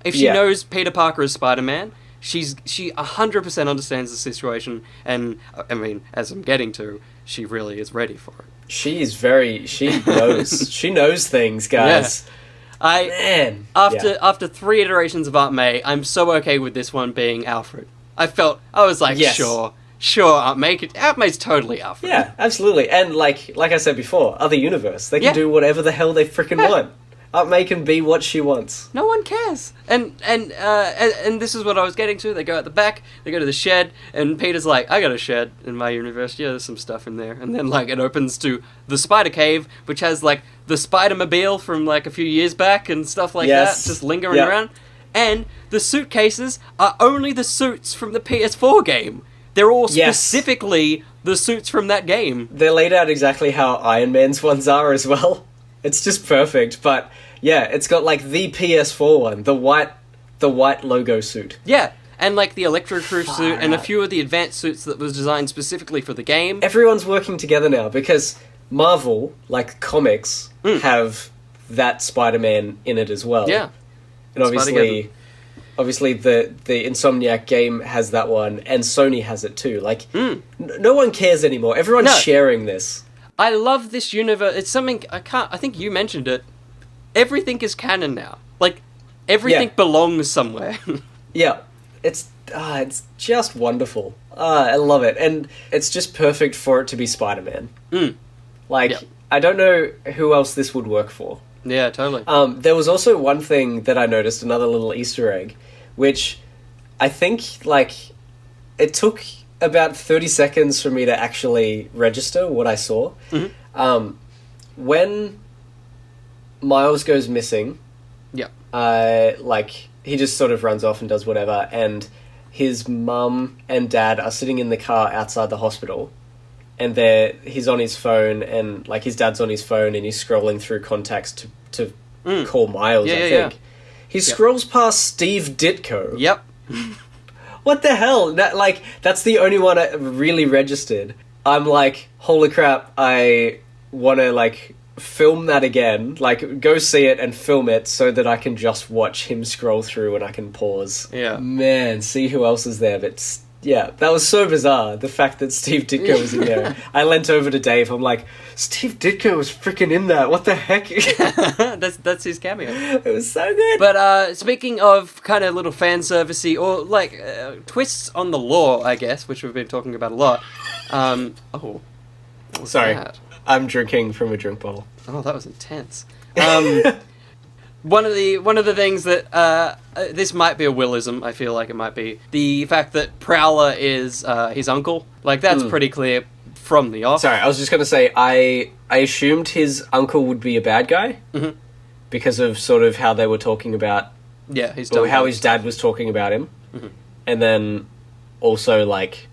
[SPEAKER 2] If she knows Peter Parker is Spider-Man, she 100% understands the situation, and, I mean, as I'm getting to, she really is ready for it.
[SPEAKER 1] She knows. She knows things, guys.
[SPEAKER 2] Yeah. After 3 iterations of Aunt May, I'm so okay with this one being Alfred. I was like, sure, Aunt May's totally Alfred.
[SPEAKER 1] Yeah, absolutely. And like I said before, other universe, they can do whatever the hell they freaking want. Aunt May can be what she wants.
[SPEAKER 2] No one cares. And this is what I was getting to. They go out the back, they go to the shed, and Peter's like, I got a shed in my universe. Yeah, there's some stuff in there. And then, like, it opens to the Spider Cave, which has, like, the Spider-Mobile from, like, a few years back and stuff like that, just lingering around. And the suitcases are only the suits from the PS4 game. They're all specifically the suits from that game.
[SPEAKER 1] They're laid out exactly how Iron Man's ones are as well. It's just perfect, but yeah, it's got like the PS4 one, the white logo suit.
[SPEAKER 2] Yeah, and like the electro-proof suit and a few of the advanced suits that was designed specifically for the game.
[SPEAKER 1] Everyone's working together now because Marvel, like comics, have that Spider-Man in it as well.
[SPEAKER 2] Yeah.
[SPEAKER 1] And obviously the Insomniac game has that one, and Sony has it too. Like, no one cares anymore. Everyone's sharing this.
[SPEAKER 2] I love this universe. It's something I think you mentioned it. Everything is canon now. Like, everything belongs somewhere.
[SPEAKER 1] Yeah. It's just wonderful. I love it. And it's just perfect for it to be Spider-Man. Like, I don't know who else this would work for.
[SPEAKER 2] Yeah, totally.
[SPEAKER 1] There was also one thing that I noticed, another little Easter egg, which I think, like, it took about 30 seconds for me to actually register what I saw.
[SPEAKER 2] Mm-hmm.
[SPEAKER 1] When Miles goes missing, like, he just sort of runs off and does whatever, and his mum and dad are sitting in the car outside the hospital, and he's on his phone, and, like, his dad's on his phone, and he's scrolling through contacts to call Miles, I think. He scrolls past Steve Ditko.
[SPEAKER 2] Yep.
[SPEAKER 1] What the hell? That's the only one I really registered. I'm like, holy crap, I want to, like, film that again. Like, go see it and film it so that I can just watch him scroll through and I can pause.
[SPEAKER 2] Yeah.
[SPEAKER 1] Man, see who else is there. But, yeah, that was so bizarre, the fact that Steve Ditko was in there. I leant over to Dave, I'm like, Steve Ditko was freaking in that. What the heck?
[SPEAKER 2] That's his cameo.
[SPEAKER 1] It was so good.
[SPEAKER 2] But speaking of kind of little fan servicey or like twists on the lore, I guess, which we've been talking about a lot.
[SPEAKER 1] Sorry,
[SPEAKER 2] that?
[SPEAKER 1] I'm drinking from a drink bottle.
[SPEAKER 2] Oh, that was intense. One of the things that this might be a Willism. I feel like it might be the fact that Prowler is his uncle. Like, that's pretty clear from the off.
[SPEAKER 1] Sorry, I was just going to say, I assumed his uncle would be a bad guy because of sort of how they were talking about...
[SPEAKER 2] Yeah, his
[SPEAKER 1] or how his dad was talking about him. Mm-hmm. And then also, like,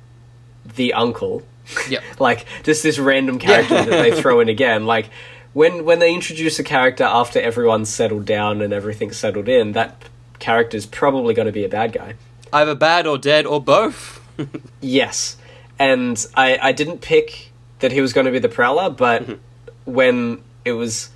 [SPEAKER 1] the uncle.
[SPEAKER 2] Yep.
[SPEAKER 1] Like, just this random character that they throw in again. Like, when they introduce a character after everyone's settled down and everything's settled in, that character's probably going to be a bad guy.
[SPEAKER 2] Either bad or dead or both.
[SPEAKER 1] Yes. And I didn't pick that he was going to be the Prowler, but when it was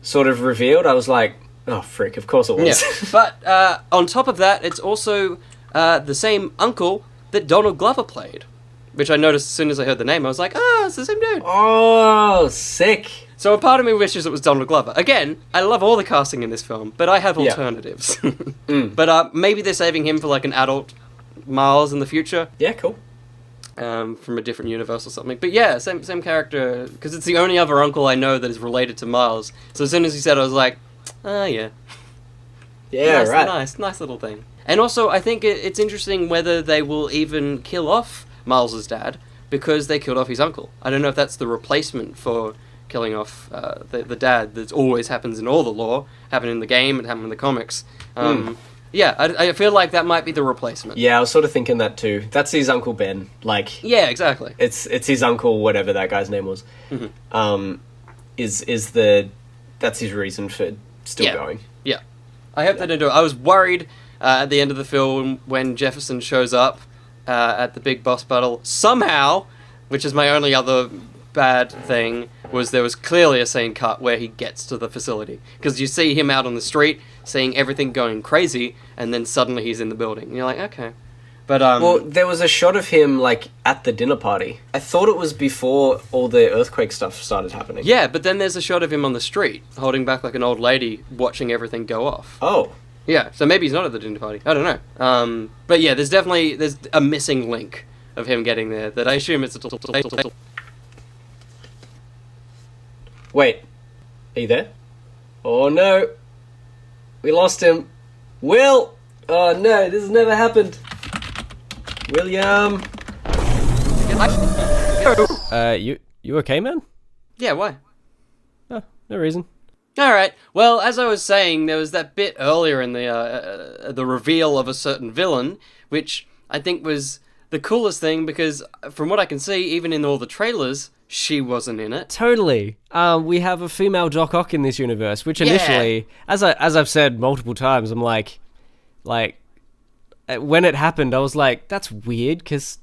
[SPEAKER 1] sort of revealed, I was like, oh, frick, of course it was.
[SPEAKER 2] Yeah. But on top of that, it's also the same uncle that Donald Glover played, which I noticed as soon as I heard the name. I was like, it's the same dude.
[SPEAKER 1] Oh, sick.
[SPEAKER 2] So a part of me wishes it was Donald Glover. Again, I love all the casting in this film, but I have alternatives. But maybe they're saving him for like an adult Miles in the future.
[SPEAKER 1] Yeah, cool.
[SPEAKER 2] From a different universe or something. But yeah, same character, because it's the only other uncle I know that is related to Miles. So as soon as he said it, I was like, yeah.
[SPEAKER 1] Yeah, right.
[SPEAKER 2] Nice little thing. And also, I think it's interesting whether they will even kill off Miles's dad, because they killed off his uncle. I don't know if that's the replacement for killing off the dad that always happens in all the lore, happened in the game, it happened in the comics. Yeah, I feel like that might be the replacement.
[SPEAKER 1] Yeah, I was sort of thinking that too. That's his Uncle Ben. Like,
[SPEAKER 2] yeah, exactly.
[SPEAKER 1] It's his uncle, whatever that guy's name was. That's his reason for still going.
[SPEAKER 2] Yeah, I hope they don't do it. I was worried at the end of the film when Jefferson shows up at the big boss battle somehow, which is my only other bad thing, was there was clearly a scene cut where he gets to the facility, because you see him out on the street seeing everything going crazy, and then suddenly he's in the building and you're like, okay. But
[SPEAKER 1] well, there was a shot of him like at the dinner party. I thought it was before all the earthquake stuff started happening.
[SPEAKER 2] Yeah, but then there's a shot of him on the street holding back like an old lady watching everything go off.
[SPEAKER 1] Oh,
[SPEAKER 2] yeah, so maybe he's not at the dinner party. I don't know. But yeah, there's a missing link of him getting there that I assume it's a...
[SPEAKER 1] Wait, are you there? Oh no, we lost him. Will! Oh no, this has never happened. William! You okay, man?
[SPEAKER 2] Yeah, why?
[SPEAKER 1] Oh, no reason.
[SPEAKER 2] Alright, well, as I was saying, there was that bit earlier in the reveal of a certain villain, which I think was the coolest thing, because from what I can see, even in all the trailers, she wasn't in it.
[SPEAKER 1] Totally. We have a female Doc Ock in this universe, which initially, as I've said multiple times, I'm like, when it happened, I was like, that's weird, because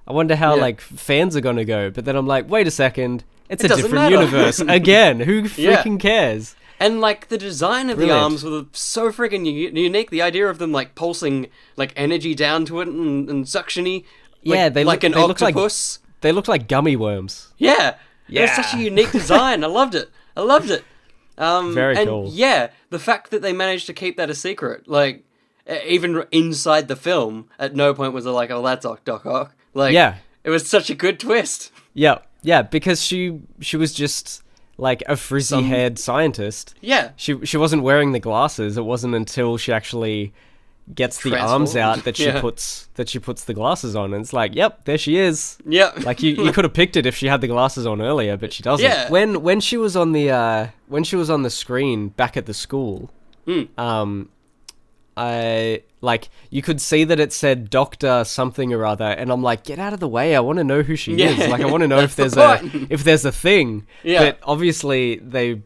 [SPEAKER 1] I wonder how, like, fans are gonna go. But then I'm like, wait a second, it's a different universe. Again, who freaking cares?
[SPEAKER 2] And, like, the design of the arms were so freaking unique. The idea of them, like, pulsing, like, energy down to it and suctiony. Like,
[SPEAKER 1] they
[SPEAKER 2] like an octopus.
[SPEAKER 1] They look like gummy worms.
[SPEAKER 2] Yeah. It was such a unique design. I loved it. Very cool. And, yeah, the fact that they managed to keep that a secret, like, even inside the film, at no point was it like, oh, that's Doc Ock. Like, it was such a good twist.
[SPEAKER 1] Yeah, because she was just... like a frizzy-haired scientist.
[SPEAKER 2] Yeah.
[SPEAKER 1] She wasn't wearing the glasses. It wasn't until she actually gets the arms out that she puts the glasses on, and it's like, yep, there she is.
[SPEAKER 2] Yep.
[SPEAKER 1] Like you could have picked it if she had the glasses on earlier, but she doesn't.
[SPEAKER 2] Yeah.
[SPEAKER 1] When she was on the screen back at the school, I you could see that it said Doctor something or other, and I'm like, get out of the way! I want to know who she is. Like, I want to know if there's a thing. Yeah. But obviously they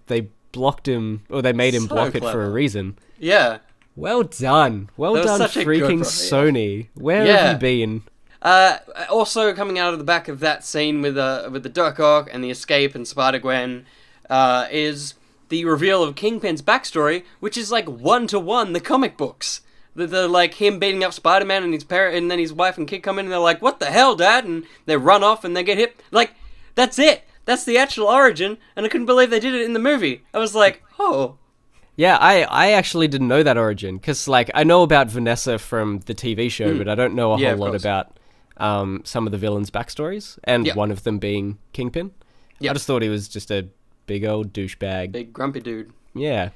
[SPEAKER 1] blocked him, or they made him block it for a reason.
[SPEAKER 2] Yeah.
[SPEAKER 1] Well done, freaking Sony. Where have you been?
[SPEAKER 2] Also coming out of the back of that scene with the Doc Ock and the escape and Spider-Gwen, is the reveal of Kingpin's backstory, which is like 1-to-1 the comic books. The like him beating up Spider-Man and his parent, and then his wife and kid come in and they're like, "What the hell, Dad?" And they run off and they get hit. Like, that's it. That's the actual origin, and I couldn't believe they did it in the movie. I was like, oh.
[SPEAKER 1] Yeah, I actually didn't know that origin, because like I know about Vanessa from the TV show, but I don't know a whole lot about some of the villains' backstories, and one of them being Kingpin. I just thought he was just a big old douchebag.
[SPEAKER 2] Big grumpy dude.
[SPEAKER 1] Yeah.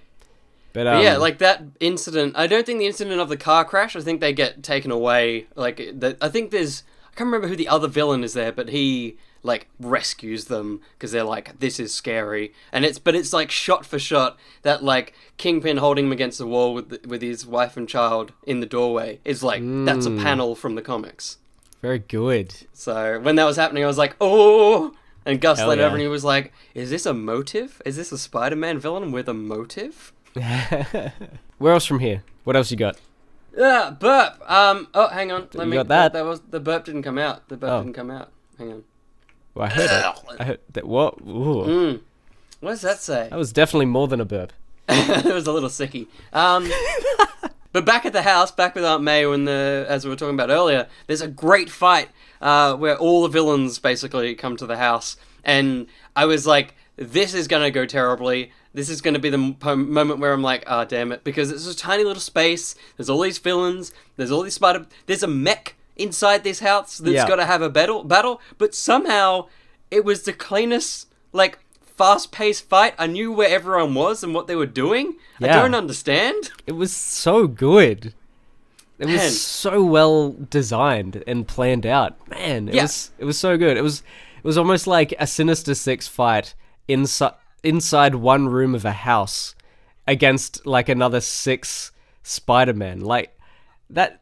[SPEAKER 1] But
[SPEAKER 2] yeah, like that incident, I don't think the incident of the car crash, I think they get taken away. Like, I think I can't remember who the other villain is there, but he like rescues them because they're like, this is scary, and it's like shot for shot that like Kingpin holding him against the wall with his wife and child in the doorway is like that's a panel from the comics.
[SPEAKER 1] Very good. So
[SPEAKER 2] when that was happening, I was like, oh. And Gus leaned over and he was like, is this a motive? Is this a Spider-Man villain with a motive?
[SPEAKER 1] Where else from here? What else you got?
[SPEAKER 2] Burp. Oh, hang on.
[SPEAKER 1] Got that.
[SPEAKER 2] That was the burp didn't come out. The burp didn't come out. Hang on.
[SPEAKER 1] Well, I heard it. I heard that. What? Ooh.
[SPEAKER 2] What does that say?
[SPEAKER 1] That was definitely more than a burp.
[SPEAKER 2] It was a little sicky. But back at the house, back with Aunt May, as we were talking about earlier, there's a great fight where all the villains basically come to the house, and I was like, this is gonna go terribly. This is gonna be the moment where I'm like, ah, damn it, because it's a tiny little space. There's all these villains. There's all these there's a mech inside this house that's got to have a battle, but somehow it was the cleanest, like, fast-paced fight. I knew where everyone was and what they were doing. I don't understand.
[SPEAKER 1] It was so good. It was so well designed and planned out. Man, it was so good. It was almost like a Sinister Six fight inside one room of a house against like another 6 Spider-Men. Like that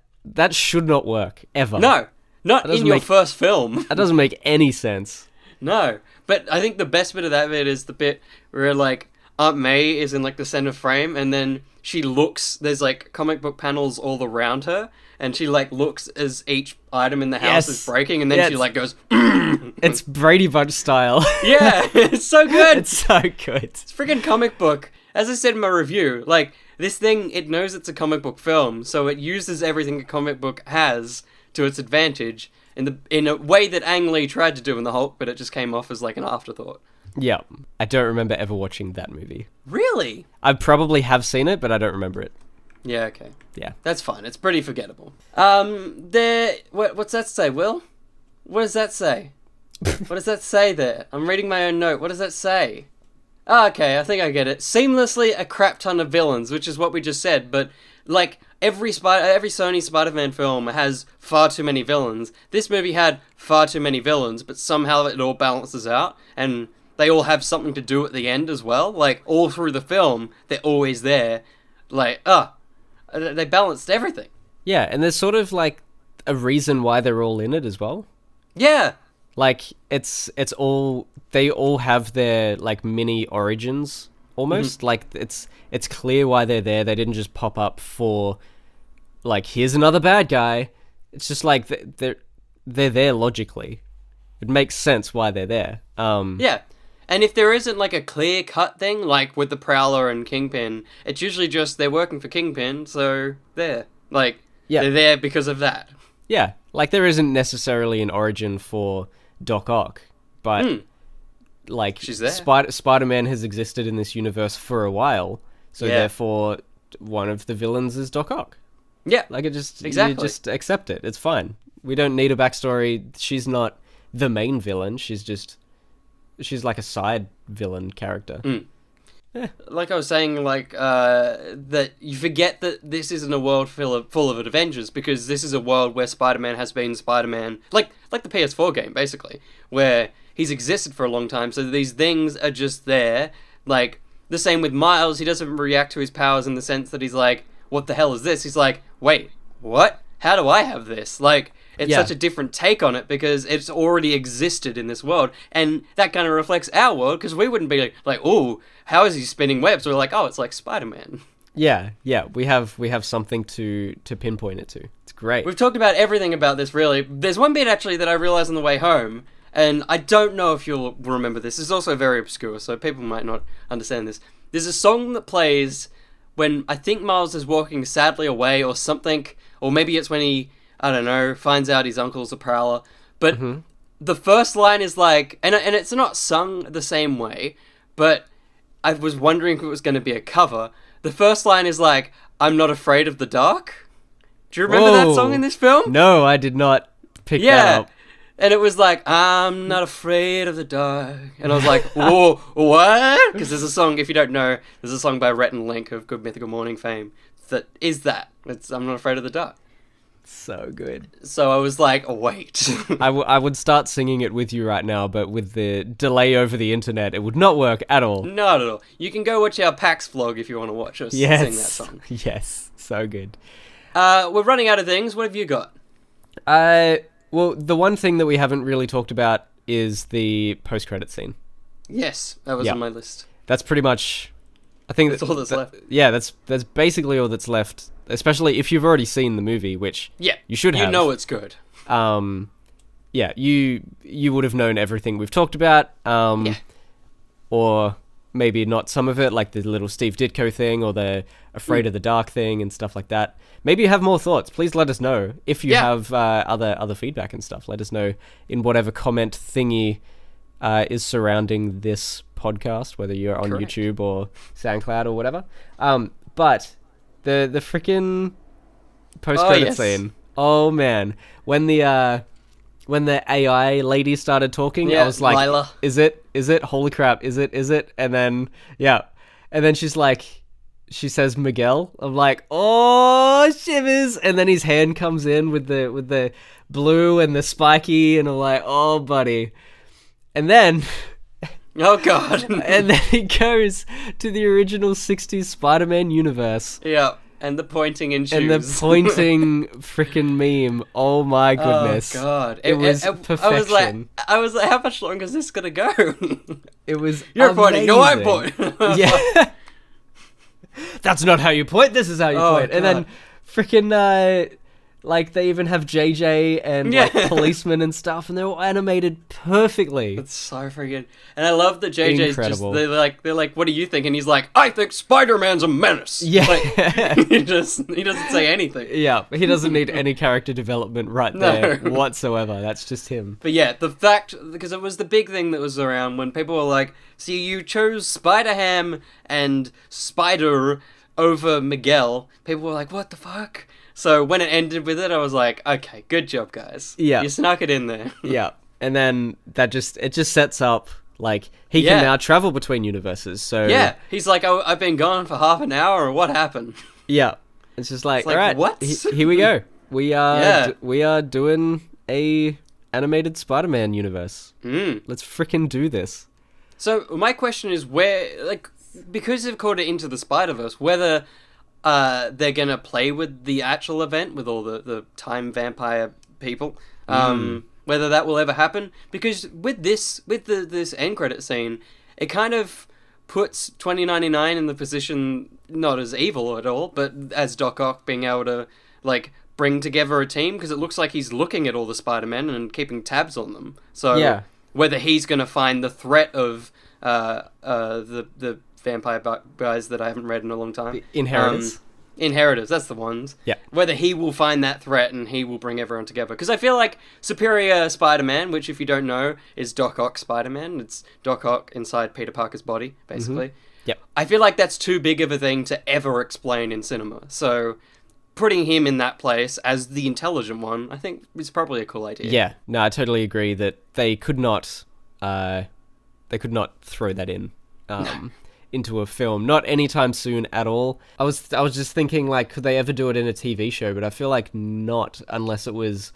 [SPEAKER 1] should not work ever.
[SPEAKER 2] No, not in your first film.
[SPEAKER 1] That doesn't make any sense.
[SPEAKER 2] No, but I think the best bit of that bit is the bit where like Aunt May is in like the center frame, and then she looks. There's like comic book panels all around her, and she like looks as each item in the house is breaking, and then she like goes.
[SPEAKER 1] It's Brady Bunch style.
[SPEAKER 2] Yeah, it's so good.
[SPEAKER 1] It's so good.
[SPEAKER 2] It's freaking comic book. As I said in my review, like this thing, it knows it's a comic book film, so it uses everything a comic book has to its advantage in a way that Ang Lee tried to do in the Hulk, but it just came off as like an afterthought. Yeah,
[SPEAKER 1] I don't remember ever watching that movie.
[SPEAKER 2] Really?
[SPEAKER 1] I probably have seen it, but I don't remember it.
[SPEAKER 2] Yeah, okay.
[SPEAKER 1] Yeah.
[SPEAKER 2] That's fine. It's pretty forgettable. What's that say, Will? What does that say? What does that say there? I'm reading my own note. What does that say? Oh, okay, I think I get it. Seamlessly a crap ton of villains, which is what we just said, but like every Sony Spider-Man film has far too many villains. This movie had far too many villains, but somehow it all balances out, and they all have something to do at the end as well. Like, all through the film, they're always there. Like, they balanced everything.
[SPEAKER 1] Yeah, and there's sort of, like, a reason why they're all in it as well.
[SPEAKER 2] Yeah.
[SPEAKER 1] Like, it's all... They all have their, like, mini origins, almost. Like, it's clear why they're there. They didn't just pop up for, like, here's another bad guy. It's just, like, they're there logically. It makes sense why they're there.
[SPEAKER 2] Yeah. And if there isn't, like, a clear-cut thing, like with the Prowler and Kingpin, it's usually just they're working for Kingpin, so they're, like, they're there because of that.
[SPEAKER 1] Yeah. Like, there isn't necessarily an origin for Doc Ock, but, like,
[SPEAKER 2] she's there.
[SPEAKER 1] Spider-Man has existed in this universe for a while, so therefore one of the villains is Doc Ock.
[SPEAKER 2] Yeah.
[SPEAKER 1] Like, you just accept it. It's fine. We don't need a backstory. She's not the main villain. She's like a side villain character.
[SPEAKER 2] like I was saying, that you forget that this isn't a world full of Avengers, because this is a world where Spider-Man has been Spider-Man, like the PS4 game, basically, where he's existed for a long time, so these things are just there. Like, the same with Miles, he doesn't react to his powers in the sense that he's like, what the hell is this? He's like, wait, what? How do I have this? Like, it's such a different take on it because it's already existed in this world, and that kind of reflects our world, because we wouldn't be like, oh, how is he spinning webs? We're like, oh, it's like Spider-Man.
[SPEAKER 1] Yeah, we have something to pinpoint it to. It's great.
[SPEAKER 2] We've talked about everything about this, really. There's one bit, actually, that I realized on the way home, and I don't know if you'll remember this. It's also very obscure, so people might not understand this. There's a song that plays when I think Miles is walking sadly away or something, or maybe it's when he, I don't know, finds out his uncle's a prowler. But the first line is like, and it's not sung the same way, but I was wondering if it was going to be a cover. The first line is like, I'm not afraid of the dark. Do you remember that song in this film?
[SPEAKER 1] No, I did not pick that up.
[SPEAKER 2] And it was like, I'm not afraid of the dark. And I was like, whoa, what? Because there's a song, if you don't know, there's a song by Rhett and Link of Good Mythical Morning fame that is that. It's I'm not afraid of the dark.
[SPEAKER 1] So good.
[SPEAKER 2] So I was like, oh, wait.
[SPEAKER 1] I would start singing it with you right now, but with the delay over the internet, it would not work at all.
[SPEAKER 2] Not at all. You can go watch our PAX vlog if you want to watch us sing that song.
[SPEAKER 1] Yes, so good.
[SPEAKER 2] We're running out of things. What have you got?
[SPEAKER 1] Well, the one thing that we haven't really talked about is the post-credit scene.
[SPEAKER 2] Yes, that was on my list.
[SPEAKER 1] That's pretty much... I think
[SPEAKER 2] that's all that's left.
[SPEAKER 1] Yeah, that's basically all that's left, especially if you've already seen the movie, which you should have.
[SPEAKER 2] You know it's good.
[SPEAKER 1] Yeah, you would have known everything we've talked about, or maybe not some of it, like the little Steve Ditko thing, or the Afraid of the Dark thing, and stuff like that. Maybe you have more thoughts. Please let us know if you have other feedback and stuff. Let us know in whatever comment thingy is surrounding this podcast, whether you're on YouTube or SoundCloud or whatever. But the freaking post-credit scene. Oh man, when the AI lady started talking, I was like,
[SPEAKER 2] Lila.
[SPEAKER 1] Is it? Holy crap, is it? And then she's like, she says Miguel. I'm like, oh, shivers. And then his hand comes in with the blue and the spiky, and I'm like, oh buddy. And then
[SPEAKER 2] oh god.
[SPEAKER 1] And then he goes to the original 60s Spider-Man universe.
[SPEAKER 2] Yeah. And the pointing and shoes.
[SPEAKER 1] And the pointing freaking meme. Oh my goodness.
[SPEAKER 2] Oh god.
[SPEAKER 1] It was perfection.
[SPEAKER 2] I was like, how much longer is this gonna go?
[SPEAKER 1] It was
[SPEAKER 2] You're
[SPEAKER 1] amazing.
[SPEAKER 2] pointing, no I point.
[SPEAKER 1] Yeah. That's not how you point, this is how you point.
[SPEAKER 2] God.
[SPEAKER 1] And then freaking like they even have JJ and like policemen and stuff, and they're all animated perfectly.
[SPEAKER 2] It's so freaking. And I love that JJ's
[SPEAKER 1] incredible.
[SPEAKER 2] Just they're like, what do you think? And he's like, I think Spider-Man's a menace.
[SPEAKER 1] Yeah.
[SPEAKER 2] Like, he doesn't say anything.
[SPEAKER 1] Yeah, he doesn't need any character development there whatsoever. That's just him.
[SPEAKER 2] But yeah, the fact, because it was the big thing that was around when people were like, see, you chose Spider-Ham and Spider over Miguel. People were like, what the fuck? So when it ended with it, I was like, okay, good job, guys.
[SPEAKER 1] Yeah.
[SPEAKER 2] You snuck it in there.
[SPEAKER 1] Yeah. And then it just sets up, like, he can now travel between universes, so...
[SPEAKER 2] Yeah. He's like, oh, I've been gone for half an hour, or what happened?
[SPEAKER 1] Yeah. It's just like, all right,
[SPEAKER 2] what?
[SPEAKER 1] Here we go. We are doing a animated Spider-Man universe. Let's frickin' do this.
[SPEAKER 2] So my question is where, like, because they've called it Into the Spider-Verse, whether... they're gonna play with the actual event with all the time vampire people. Whether that will ever happen, because with this end credit scene, it kind of puts 2099 in the position not as evil at all, but as Doc Ock being able to like bring together a team, because it looks like he's looking at all the Spider-Men and keeping tabs on them. So whether he's gonna find the threat of the vampire guys that I haven't read in a long time.
[SPEAKER 1] Inheritors.
[SPEAKER 2] Inheritors, that's the ones.
[SPEAKER 1] Yeah.
[SPEAKER 2] Whether he will find that threat and he will bring everyone together. Because I feel like Superior Spider-Man, which if you don't know, is Doc Ock Spider-Man. It's Doc Ock inside Peter Parker's body, basically.
[SPEAKER 1] Yep.
[SPEAKER 2] I feel like that's too big of a thing to ever explain in cinema. So putting him in that place as the intelligent one, I think is probably a cool idea.
[SPEAKER 1] Yeah. No, I totally agree that they could not throw that in. into a film. Not anytime soon at all. I was just thinking, like, could they ever do it in a TV show? But I feel like not, unless it was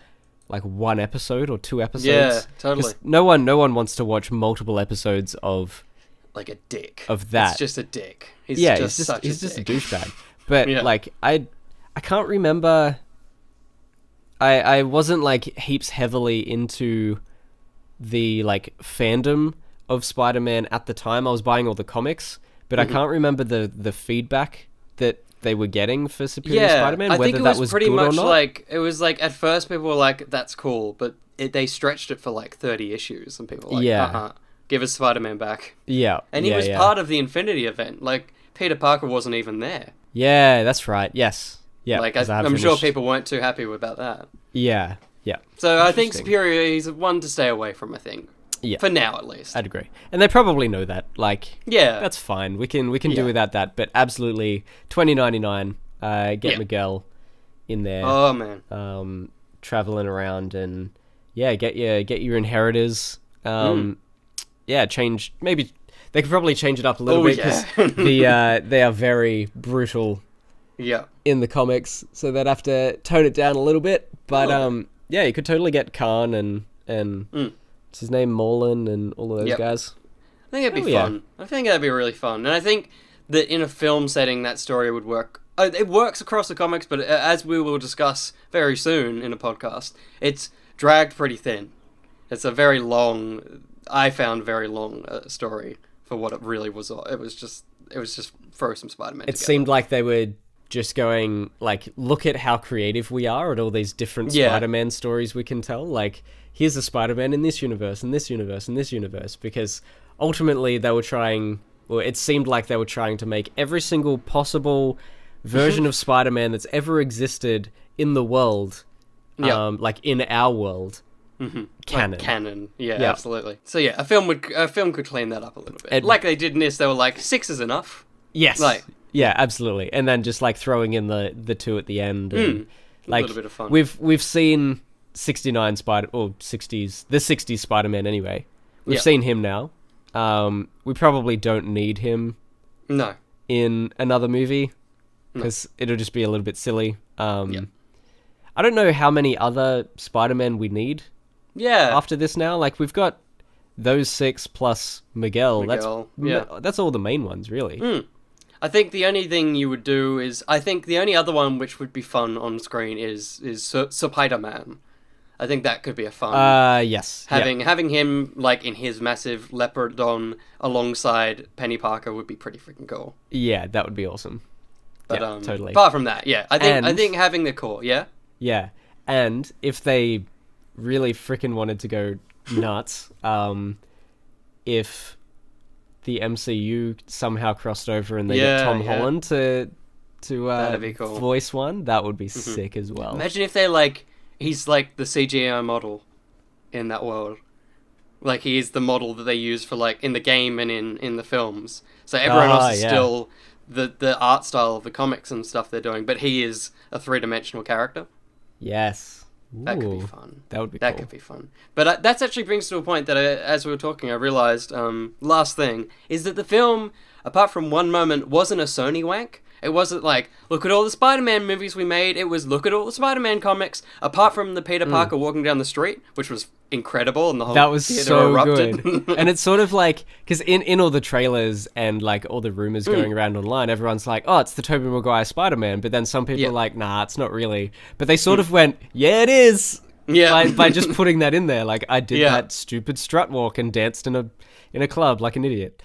[SPEAKER 1] like one episode or two episodes.
[SPEAKER 2] Yeah, totally.
[SPEAKER 1] No one wants to watch multiple episodes of
[SPEAKER 2] like a dick
[SPEAKER 1] of that.
[SPEAKER 2] It's just a dick. He's just a
[SPEAKER 1] douchebag. But like I can't remember. I wasn't like heaps heavily into the like fandom of Spider-Man at the time. I was buying all the comics, but I can't remember the feedback that they were getting for Superior Spider-Man.
[SPEAKER 2] I think it was pretty much
[SPEAKER 1] like
[SPEAKER 2] it was like at first people were like, "That's cool," but they stretched it for like 30 issues, and people were like, give us Spider-Man back."
[SPEAKER 1] Yeah,
[SPEAKER 2] and he was part of the Infinity event. Like Peter Parker wasn't even there.
[SPEAKER 1] Yeah, that's right. Yes, yeah.
[SPEAKER 2] Like I'm sure people weren't too happy about that.
[SPEAKER 1] Yeah, yeah.
[SPEAKER 2] So I think Superior is one to stay away from. I think. Yeah. For now, at least.
[SPEAKER 1] I'd agree. And they probably know that. Like,
[SPEAKER 2] yeah,
[SPEAKER 1] that's fine. We can do without that. But absolutely, $20.99. Get Miguel in there.
[SPEAKER 2] Oh man.
[SPEAKER 1] Traveling around and get your inheritors. Change. Maybe they could probably change it up a little bit because they are very brutal.
[SPEAKER 2] Yeah.
[SPEAKER 1] In the comics, so they'd have to tone it down a little bit. But you could totally get Khan and. What's his name? Molan and all of those guys.
[SPEAKER 2] I think it'd be fun. I think that'd be really fun. And I think that in a film setting, that story would work. It works across the comics, but as we will discuss very soon in a podcast, it's dragged pretty thin. It's a very long, I found very long story for what it really was. It was just throw some Spider-Man together.
[SPEAKER 1] Seemed like they were just going, like, look at how creative we are at all these different Spider-Man stories we can tell. Like, here's a Spider-Man in this universe, and this universe, and this universe. Because ultimately they were trying, well, it seemed like they were trying to make every single possible version of Spider-Man that's ever existed in the world, like in our world, canon.
[SPEAKER 2] Like canon, absolutely. So a film could clean that up a little bit. Like they did in this, they were like, 6 is enough.
[SPEAKER 1] Yes. Like, yeah, absolutely. And then just like throwing in the 2 at the end. And, like, a little bit of fun. We've seen 69 the 60s Spider-Man anyway. We've seen him now. We probably don't need him in another movie because it'll just be a little bit silly. I don't know how many other Spider-Man we need after this now. Like, we've got those 6 plus Miguel. That's all the main ones, really.
[SPEAKER 2] I think the only thing you would do is, I think the only other one which would be fun on screen is Spider-Man. I think that could be a fun.
[SPEAKER 1] Yes.
[SPEAKER 2] Having him like in his massive leopardon alongside Penny Parker would be pretty freaking cool.
[SPEAKER 1] Yeah, that would be awesome.
[SPEAKER 2] But totally. Apart from that, I think having the core,
[SPEAKER 1] Yeah, and if they really freaking wanted to go nuts, if the MCU somehow crossed over and they get Tom Holland to
[SPEAKER 2] that'd be cool.
[SPEAKER 1] Voice one, that would be sick as well.
[SPEAKER 2] Imagine if they he's like the CGI model in that world. Like he is the model that they use for like in the game and in the films. So everyone else is still the art style of the comics and stuff they're doing, but he is a 3-dimensional character.
[SPEAKER 1] Yes.
[SPEAKER 2] That could be fun.
[SPEAKER 1] That would be
[SPEAKER 2] cool. That could be fun. But that actually brings to a point that as we were talking, I realized, last thing, is that the film, apart from one moment, wasn't a Sony wank. It wasn't like, look at all the Spider-Man movies we made. It was, look at all the Spider-Man comics, apart from the Peter Parker walking down the street, which was incredible, and the whole
[SPEAKER 1] that was
[SPEAKER 2] theater
[SPEAKER 1] so
[SPEAKER 2] erupted.
[SPEAKER 1] Good. And it's sort of like, because in all the trailers and like all the rumors going around online, everyone's like, oh, it's the Tobey Maguire Spider-Man, but then some people are like, nah, it's not really. But they sort of went, yeah, it is. Yeah. By just putting that in there, like I did that stupid strut walk and danced in a club like an idiot.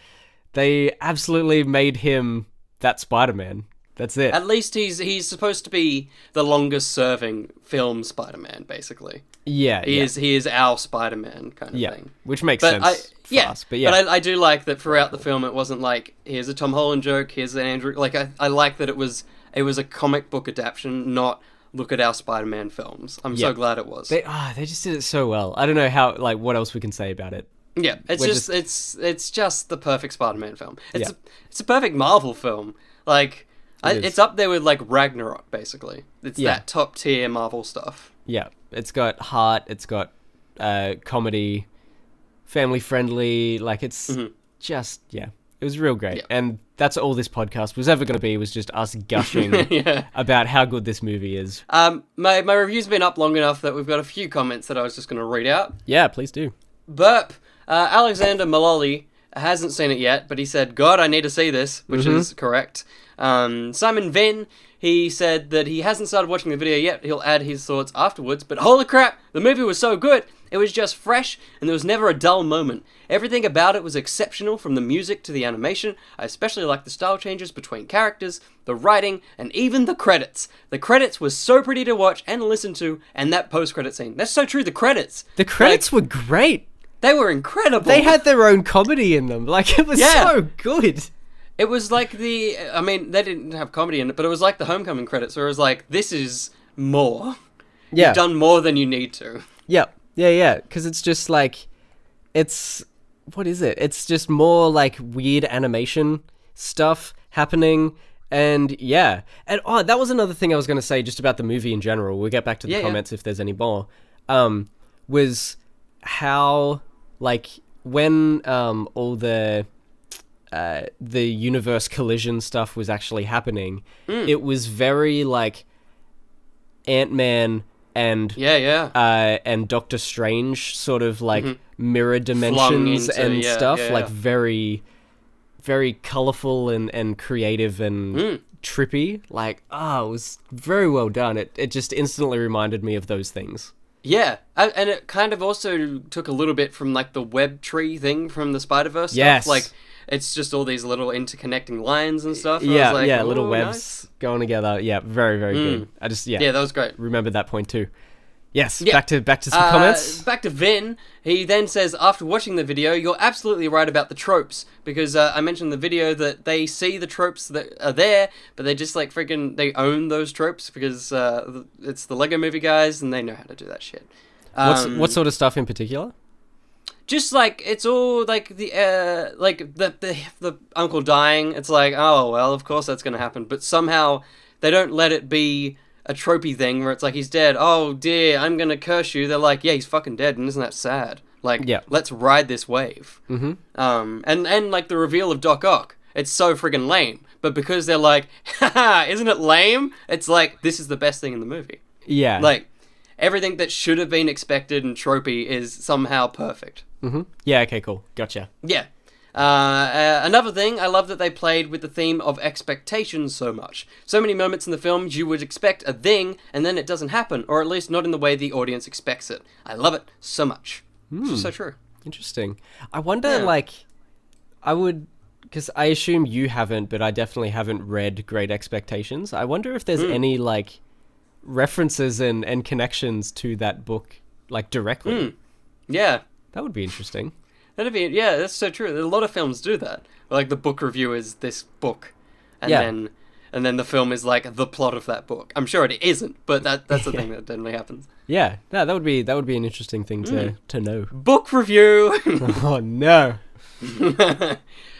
[SPEAKER 1] They absolutely made him that Spider-Man. That's it.
[SPEAKER 2] At least he's supposed to be the longest serving film Spider-Man, basically.
[SPEAKER 1] Yeah,
[SPEAKER 2] he is our Spider-Man kind of thing.
[SPEAKER 1] Which makes sense for us. But
[SPEAKER 2] I do like that throughout the film it wasn't like, here's a Tom Holland joke, here's an Andrew. Like I like that it was a comic book adaptation, not look at our Spider-Man films. I'm so glad it was.
[SPEAKER 1] They just did it so well. I don't know how, like, what else we can say about it.
[SPEAKER 2] Yeah, it's just the perfect Spider-Man film. It's a perfect Marvel film. Like, it's up there with like Ragnarok, basically. It's that top tier Marvel stuff.
[SPEAKER 1] Yeah, it's got heart. It's got comedy, family friendly. Like it's just it was real great.
[SPEAKER 2] Yeah.
[SPEAKER 1] And that's all this podcast was ever going to be, was just us gushing about how good this movie is.
[SPEAKER 2] My review's been up long enough that we've got a few comments that I was just going to read out.
[SPEAKER 1] Yeah, please do.
[SPEAKER 2] Burp. Alexander Maloli hasn't seen it yet, but he said, God, I need to see this, which is correct. Simon Venn, he said that he hasn't started watching the video yet. He'll add his thoughts afterwards, but holy crap, the movie was so good. It was just fresh, and there was never a dull moment. Everything about it was exceptional, from the music to the animation. I especially liked the style changes between characters, the writing, and even the credits. The credits were so pretty to watch and listen to, and that post-credit scene. That's so true, the credits.
[SPEAKER 1] The credits were great.
[SPEAKER 2] They were incredible.
[SPEAKER 1] They had their own comedy in them. Like, it was so good.
[SPEAKER 2] It was like they didn't have comedy in it, but it was like the Homecoming credits, where it was like, this is more.
[SPEAKER 1] Yeah.
[SPEAKER 2] You've done more than you need to.
[SPEAKER 1] Yeah. Yeah. Because it's just like, what is it? It's just more like weird animation stuff happening. And yeah. And that was another thing I was going to say just about the movie in general. We'll get back to the comments if there's any more. Was how, like, when all the universe collision stuff was actually happening, it was very like Ant-Man and and Doctor Strange sort of like mirror dimensions and stuff, like very, very colorful and creative and trippy. Like, it was very well done. It just instantly reminded me of those things.
[SPEAKER 2] Yeah, and it kind of also took a little bit from like the web tree thing from the Spider-Verse stuff.
[SPEAKER 1] Yes.
[SPEAKER 2] Like, it's just all these little interconnecting lines and stuff. And
[SPEAKER 1] Yeah,
[SPEAKER 2] I was like,
[SPEAKER 1] little webs
[SPEAKER 2] nice.
[SPEAKER 1] going together. Yeah, very, very good. I just,
[SPEAKER 2] Yeah, that was great.
[SPEAKER 1] remembered that point too. Yes, back to some comments.
[SPEAKER 2] Back to Vin. He then says, after watching the video, you're absolutely right about the tropes. Because I mentioned the video that they see the tropes that are there, but they just like freaking, they own those tropes because it's the Lego Movie guys and they know how to do that shit.
[SPEAKER 1] What sort of stuff in particular?
[SPEAKER 2] Just like, it's all like the uncle dying. It's like, oh, well, of course that's going to happen. But somehow they don't let it be a tropey thing where it's like, he's dead. Oh dear, I'm going to curse you. They're like, yeah, he's fucking dead. And isn't that sad? Like, let's ride this wave. Mm-hmm. And like the reveal of Doc Ock, it's so friggin' lame. But because they're like, haha, isn't it lame? It's like, this is the best thing in the movie.
[SPEAKER 1] Yeah.
[SPEAKER 2] Like, everything that should have been expected and tropey is somehow perfect.
[SPEAKER 1] Mm-hmm. Yeah, okay, cool. Gotcha.
[SPEAKER 2] Yeah. Another thing, I love that they played with the theme of expectations so much. So many moments in the film you would expect a thing, and then it doesn't happen, or at least not in the way the audience expects it. I love it so much. It's just so true.
[SPEAKER 1] Interesting. I wonder, because I assume you haven't, but I definitely haven't read Great Expectations. I wonder if there's any, like, references and connections to that book, like, directly.
[SPEAKER 2] Yeah.
[SPEAKER 1] That would be interesting.
[SPEAKER 2] Yeah, that's so true. A lot of films do that. Like, the book review is this book, and then the film is like the plot of that book. I'm sure it isn't, but that's the thing that definitely happens.
[SPEAKER 1] Yeah, no, that would be an interesting thing to know.
[SPEAKER 2] Book review.
[SPEAKER 1] Oh no.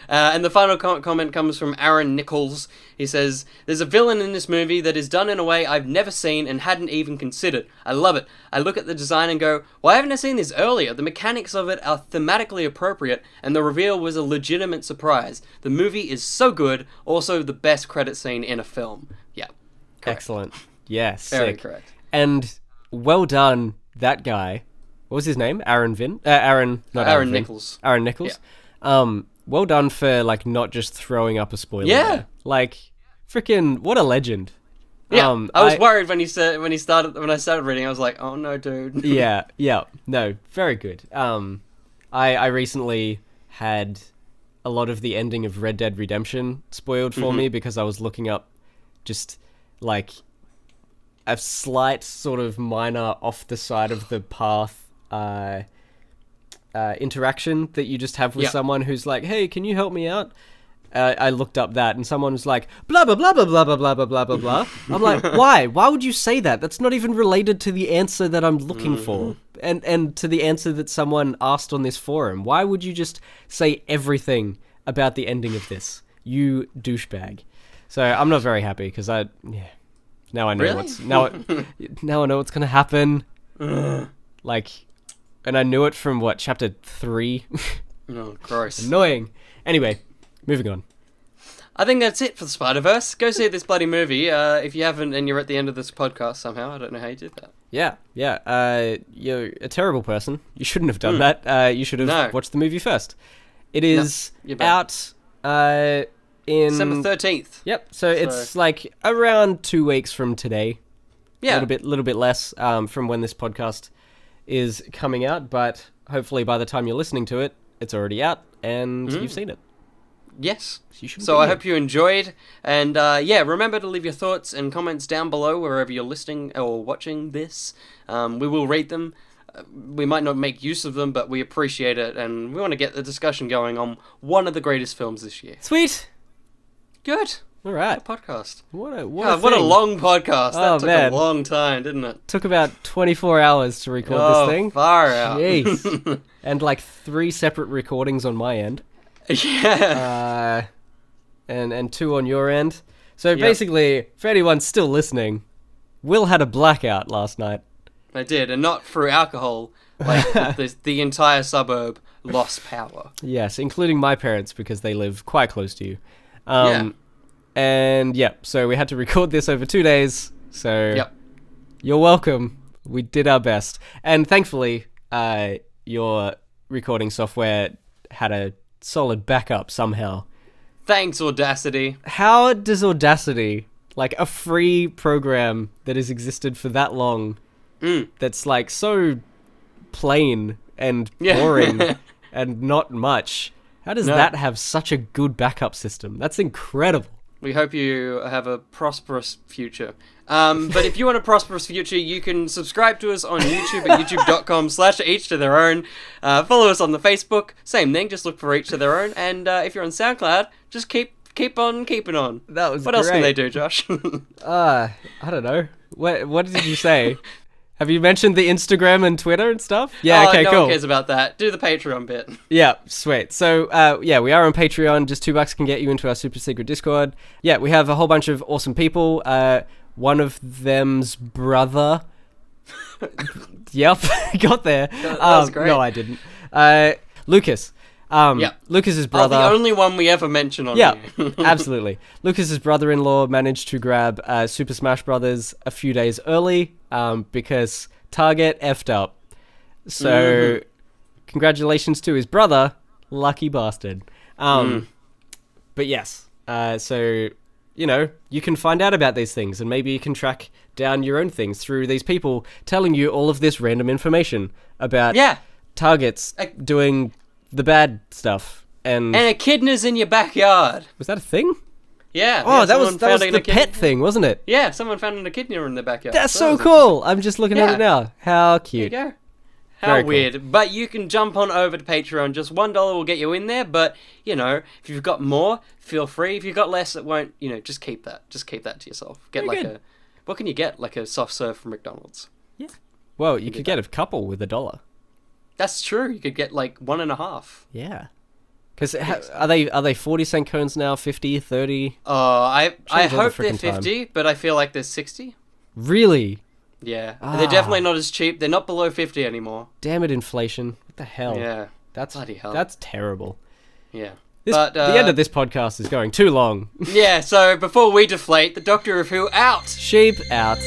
[SPEAKER 2] And the final comment comes from Aaron Nichols. He says, there's a villain in this movie that is done in a way I've never seen and hadn't even considered. I love it. I look at the design and go, why haven't I seen this earlier? The mechanics of it are thematically appropriate, and the reveal was a legitimate surprise. The movie is so good, also the best credit scene in a film. Yeah. Correct.
[SPEAKER 1] Excellent. Yes.
[SPEAKER 2] Very correct.
[SPEAKER 1] And well done, that guy. What was his name? Aaron
[SPEAKER 2] Nichols.
[SPEAKER 1] Aaron Nichols. Yeah. Well done for, like, not just throwing up a spoiler.
[SPEAKER 2] Yeah.
[SPEAKER 1] There. Like, freaking, what a legend.
[SPEAKER 2] Yeah. I was worried when I started reading. I was like, oh no, dude.
[SPEAKER 1] Yeah. No, very good. I recently had a lot of the ending of Red Dead Redemption spoiled for me because I was looking up just, like, a slight sort of minor off the side of the path interaction that you just have with someone who's like, hey, can you help me out? I looked up that and someone was like, blah, blah, blah, blah, blah, blah, blah, blah, blah, blah, blah. I'm like, why? Why would you say that? That's not even related to the answer that I'm looking for and to the answer that someone asked on this forum. Why would you just say everything about the ending of this? You douchebag. So I'm not very happy because now I know now I know what's going to happen. Like, and I knew it from chapter 3.
[SPEAKER 2] Oh, gross.
[SPEAKER 1] Annoying. Anyway, moving on.
[SPEAKER 2] I think that's it for the Spider-Verse. Go see this bloody movie. If you haven't and you're at the end of this podcast somehow, I don't know how you did that.
[SPEAKER 1] Yeah. You're a terrible person. You shouldn't have done that. You should have watched the movie first. It is out in...
[SPEAKER 2] December 13th.
[SPEAKER 1] Yep, so it's like around 2 weeks from today.
[SPEAKER 2] Yeah.
[SPEAKER 1] A little bit less from when this podcast is coming out, but hopefully by the time you're listening to it, it's already out and you've seen it.
[SPEAKER 2] Yes.
[SPEAKER 1] So
[SPEAKER 2] I hope you enjoyed. And remember to leave your thoughts and comments down below wherever you're listening or watching this. We will read them. We might not make use of them, but we appreciate it. And we want to get the discussion going on one of the greatest films this year.
[SPEAKER 1] Sweet.
[SPEAKER 2] Good.
[SPEAKER 1] All right.
[SPEAKER 2] Podcast.
[SPEAKER 1] What a
[SPEAKER 2] long podcast. That took a long time, didn't it?
[SPEAKER 1] Took about 24 hours to record this thing.
[SPEAKER 2] Far out.
[SPEAKER 1] Jeez. And like 3 separate recordings on my end.
[SPEAKER 2] Yeah.
[SPEAKER 1] And 2 on your end. So basically, for anyone still listening, Will had a blackout last night.
[SPEAKER 2] I did, and not through alcohol. Like the entire suburb lost power.
[SPEAKER 1] Yes, including my parents because they live quite close to you. And so we had to record this over 2 days. So you're welcome. We did our best, and thankfully, your recording software had a solid backup somehow.
[SPEAKER 2] Thanks, Audacity.
[SPEAKER 1] How does Audacity, like a free program that has existed for that long, that's like so plain and boring and not much, how does that have such a good backup system? That's incredible.
[SPEAKER 2] We hope you have a prosperous future. But if you want a prosperous future, you can subscribe to us on YouTube at youtube.com/each to their own. Follow us on the Facebook, same thing, just look for each to their own. And if you're on SoundCloud, just keep on keeping on.
[SPEAKER 1] That was
[SPEAKER 2] What else can they do, Josh?
[SPEAKER 1] I don't know. What did you say? Have you mentioned the Instagram and Twitter and stuff? Yeah, okay,
[SPEAKER 2] no
[SPEAKER 1] cool.
[SPEAKER 2] one cares about that. Do the Patreon bit.
[SPEAKER 1] Yeah, sweet. So, we are on Patreon. Just $2 can get you into our super secret Discord. Yeah, we have a whole bunch of awesome people. One of them's brother. Yep, got there.
[SPEAKER 2] That was great.
[SPEAKER 1] No, I didn't. Lucas. Lucas's brother.
[SPEAKER 2] The only one we ever mention on here.
[SPEAKER 1] Absolutely. Lucas's brother-in-law managed to grab Super Smash Brothers a few days early because Target effed up. So, congratulations to his brother, lucky bastard. But yes, so you can find out about these things, and maybe you can track down your own things through these people telling you all of this random information about Targets doing the bad stuff. And
[SPEAKER 2] echidnas in your backyard.
[SPEAKER 1] Was that a thing?
[SPEAKER 2] Yeah.
[SPEAKER 1] Oh, that was the pet thing, wasn't it?
[SPEAKER 2] Yeah, someone found an echidna in their backyard.
[SPEAKER 1] That's so cool. I'm just looking at it now. How cute.
[SPEAKER 2] There you go. How weird. Cool. But you can jump on over to Patreon. Just $1 will get you in there. But, if you've got more, feel free. If you've got less, it won't, just keep that. Just keep that to yourself. Get what can you get? Like a soft serve from McDonald's.
[SPEAKER 1] Yeah. Well, you could get a couple with $1.
[SPEAKER 2] That's true. You could get like 1.5.
[SPEAKER 1] Yeah. Because are they 40-cent cones now? 50, 30?
[SPEAKER 2] I hope they're 50, but I feel like they're 60.
[SPEAKER 1] Really?
[SPEAKER 2] Yeah. They're definitely not as cheap. They're not below 50 anymore.
[SPEAKER 1] Damn it, inflation. What the hell?
[SPEAKER 2] Yeah.
[SPEAKER 1] That's
[SPEAKER 2] bloody hell.
[SPEAKER 1] That's terrible.
[SPEAKER 2] Yeah.
[SPEAKER 1] The end of this podcast is going too long.
[SPEAKER 2] Yeah, so before we deflate, the Doctor of Who out.
[SPEAKER 1] Sheep out.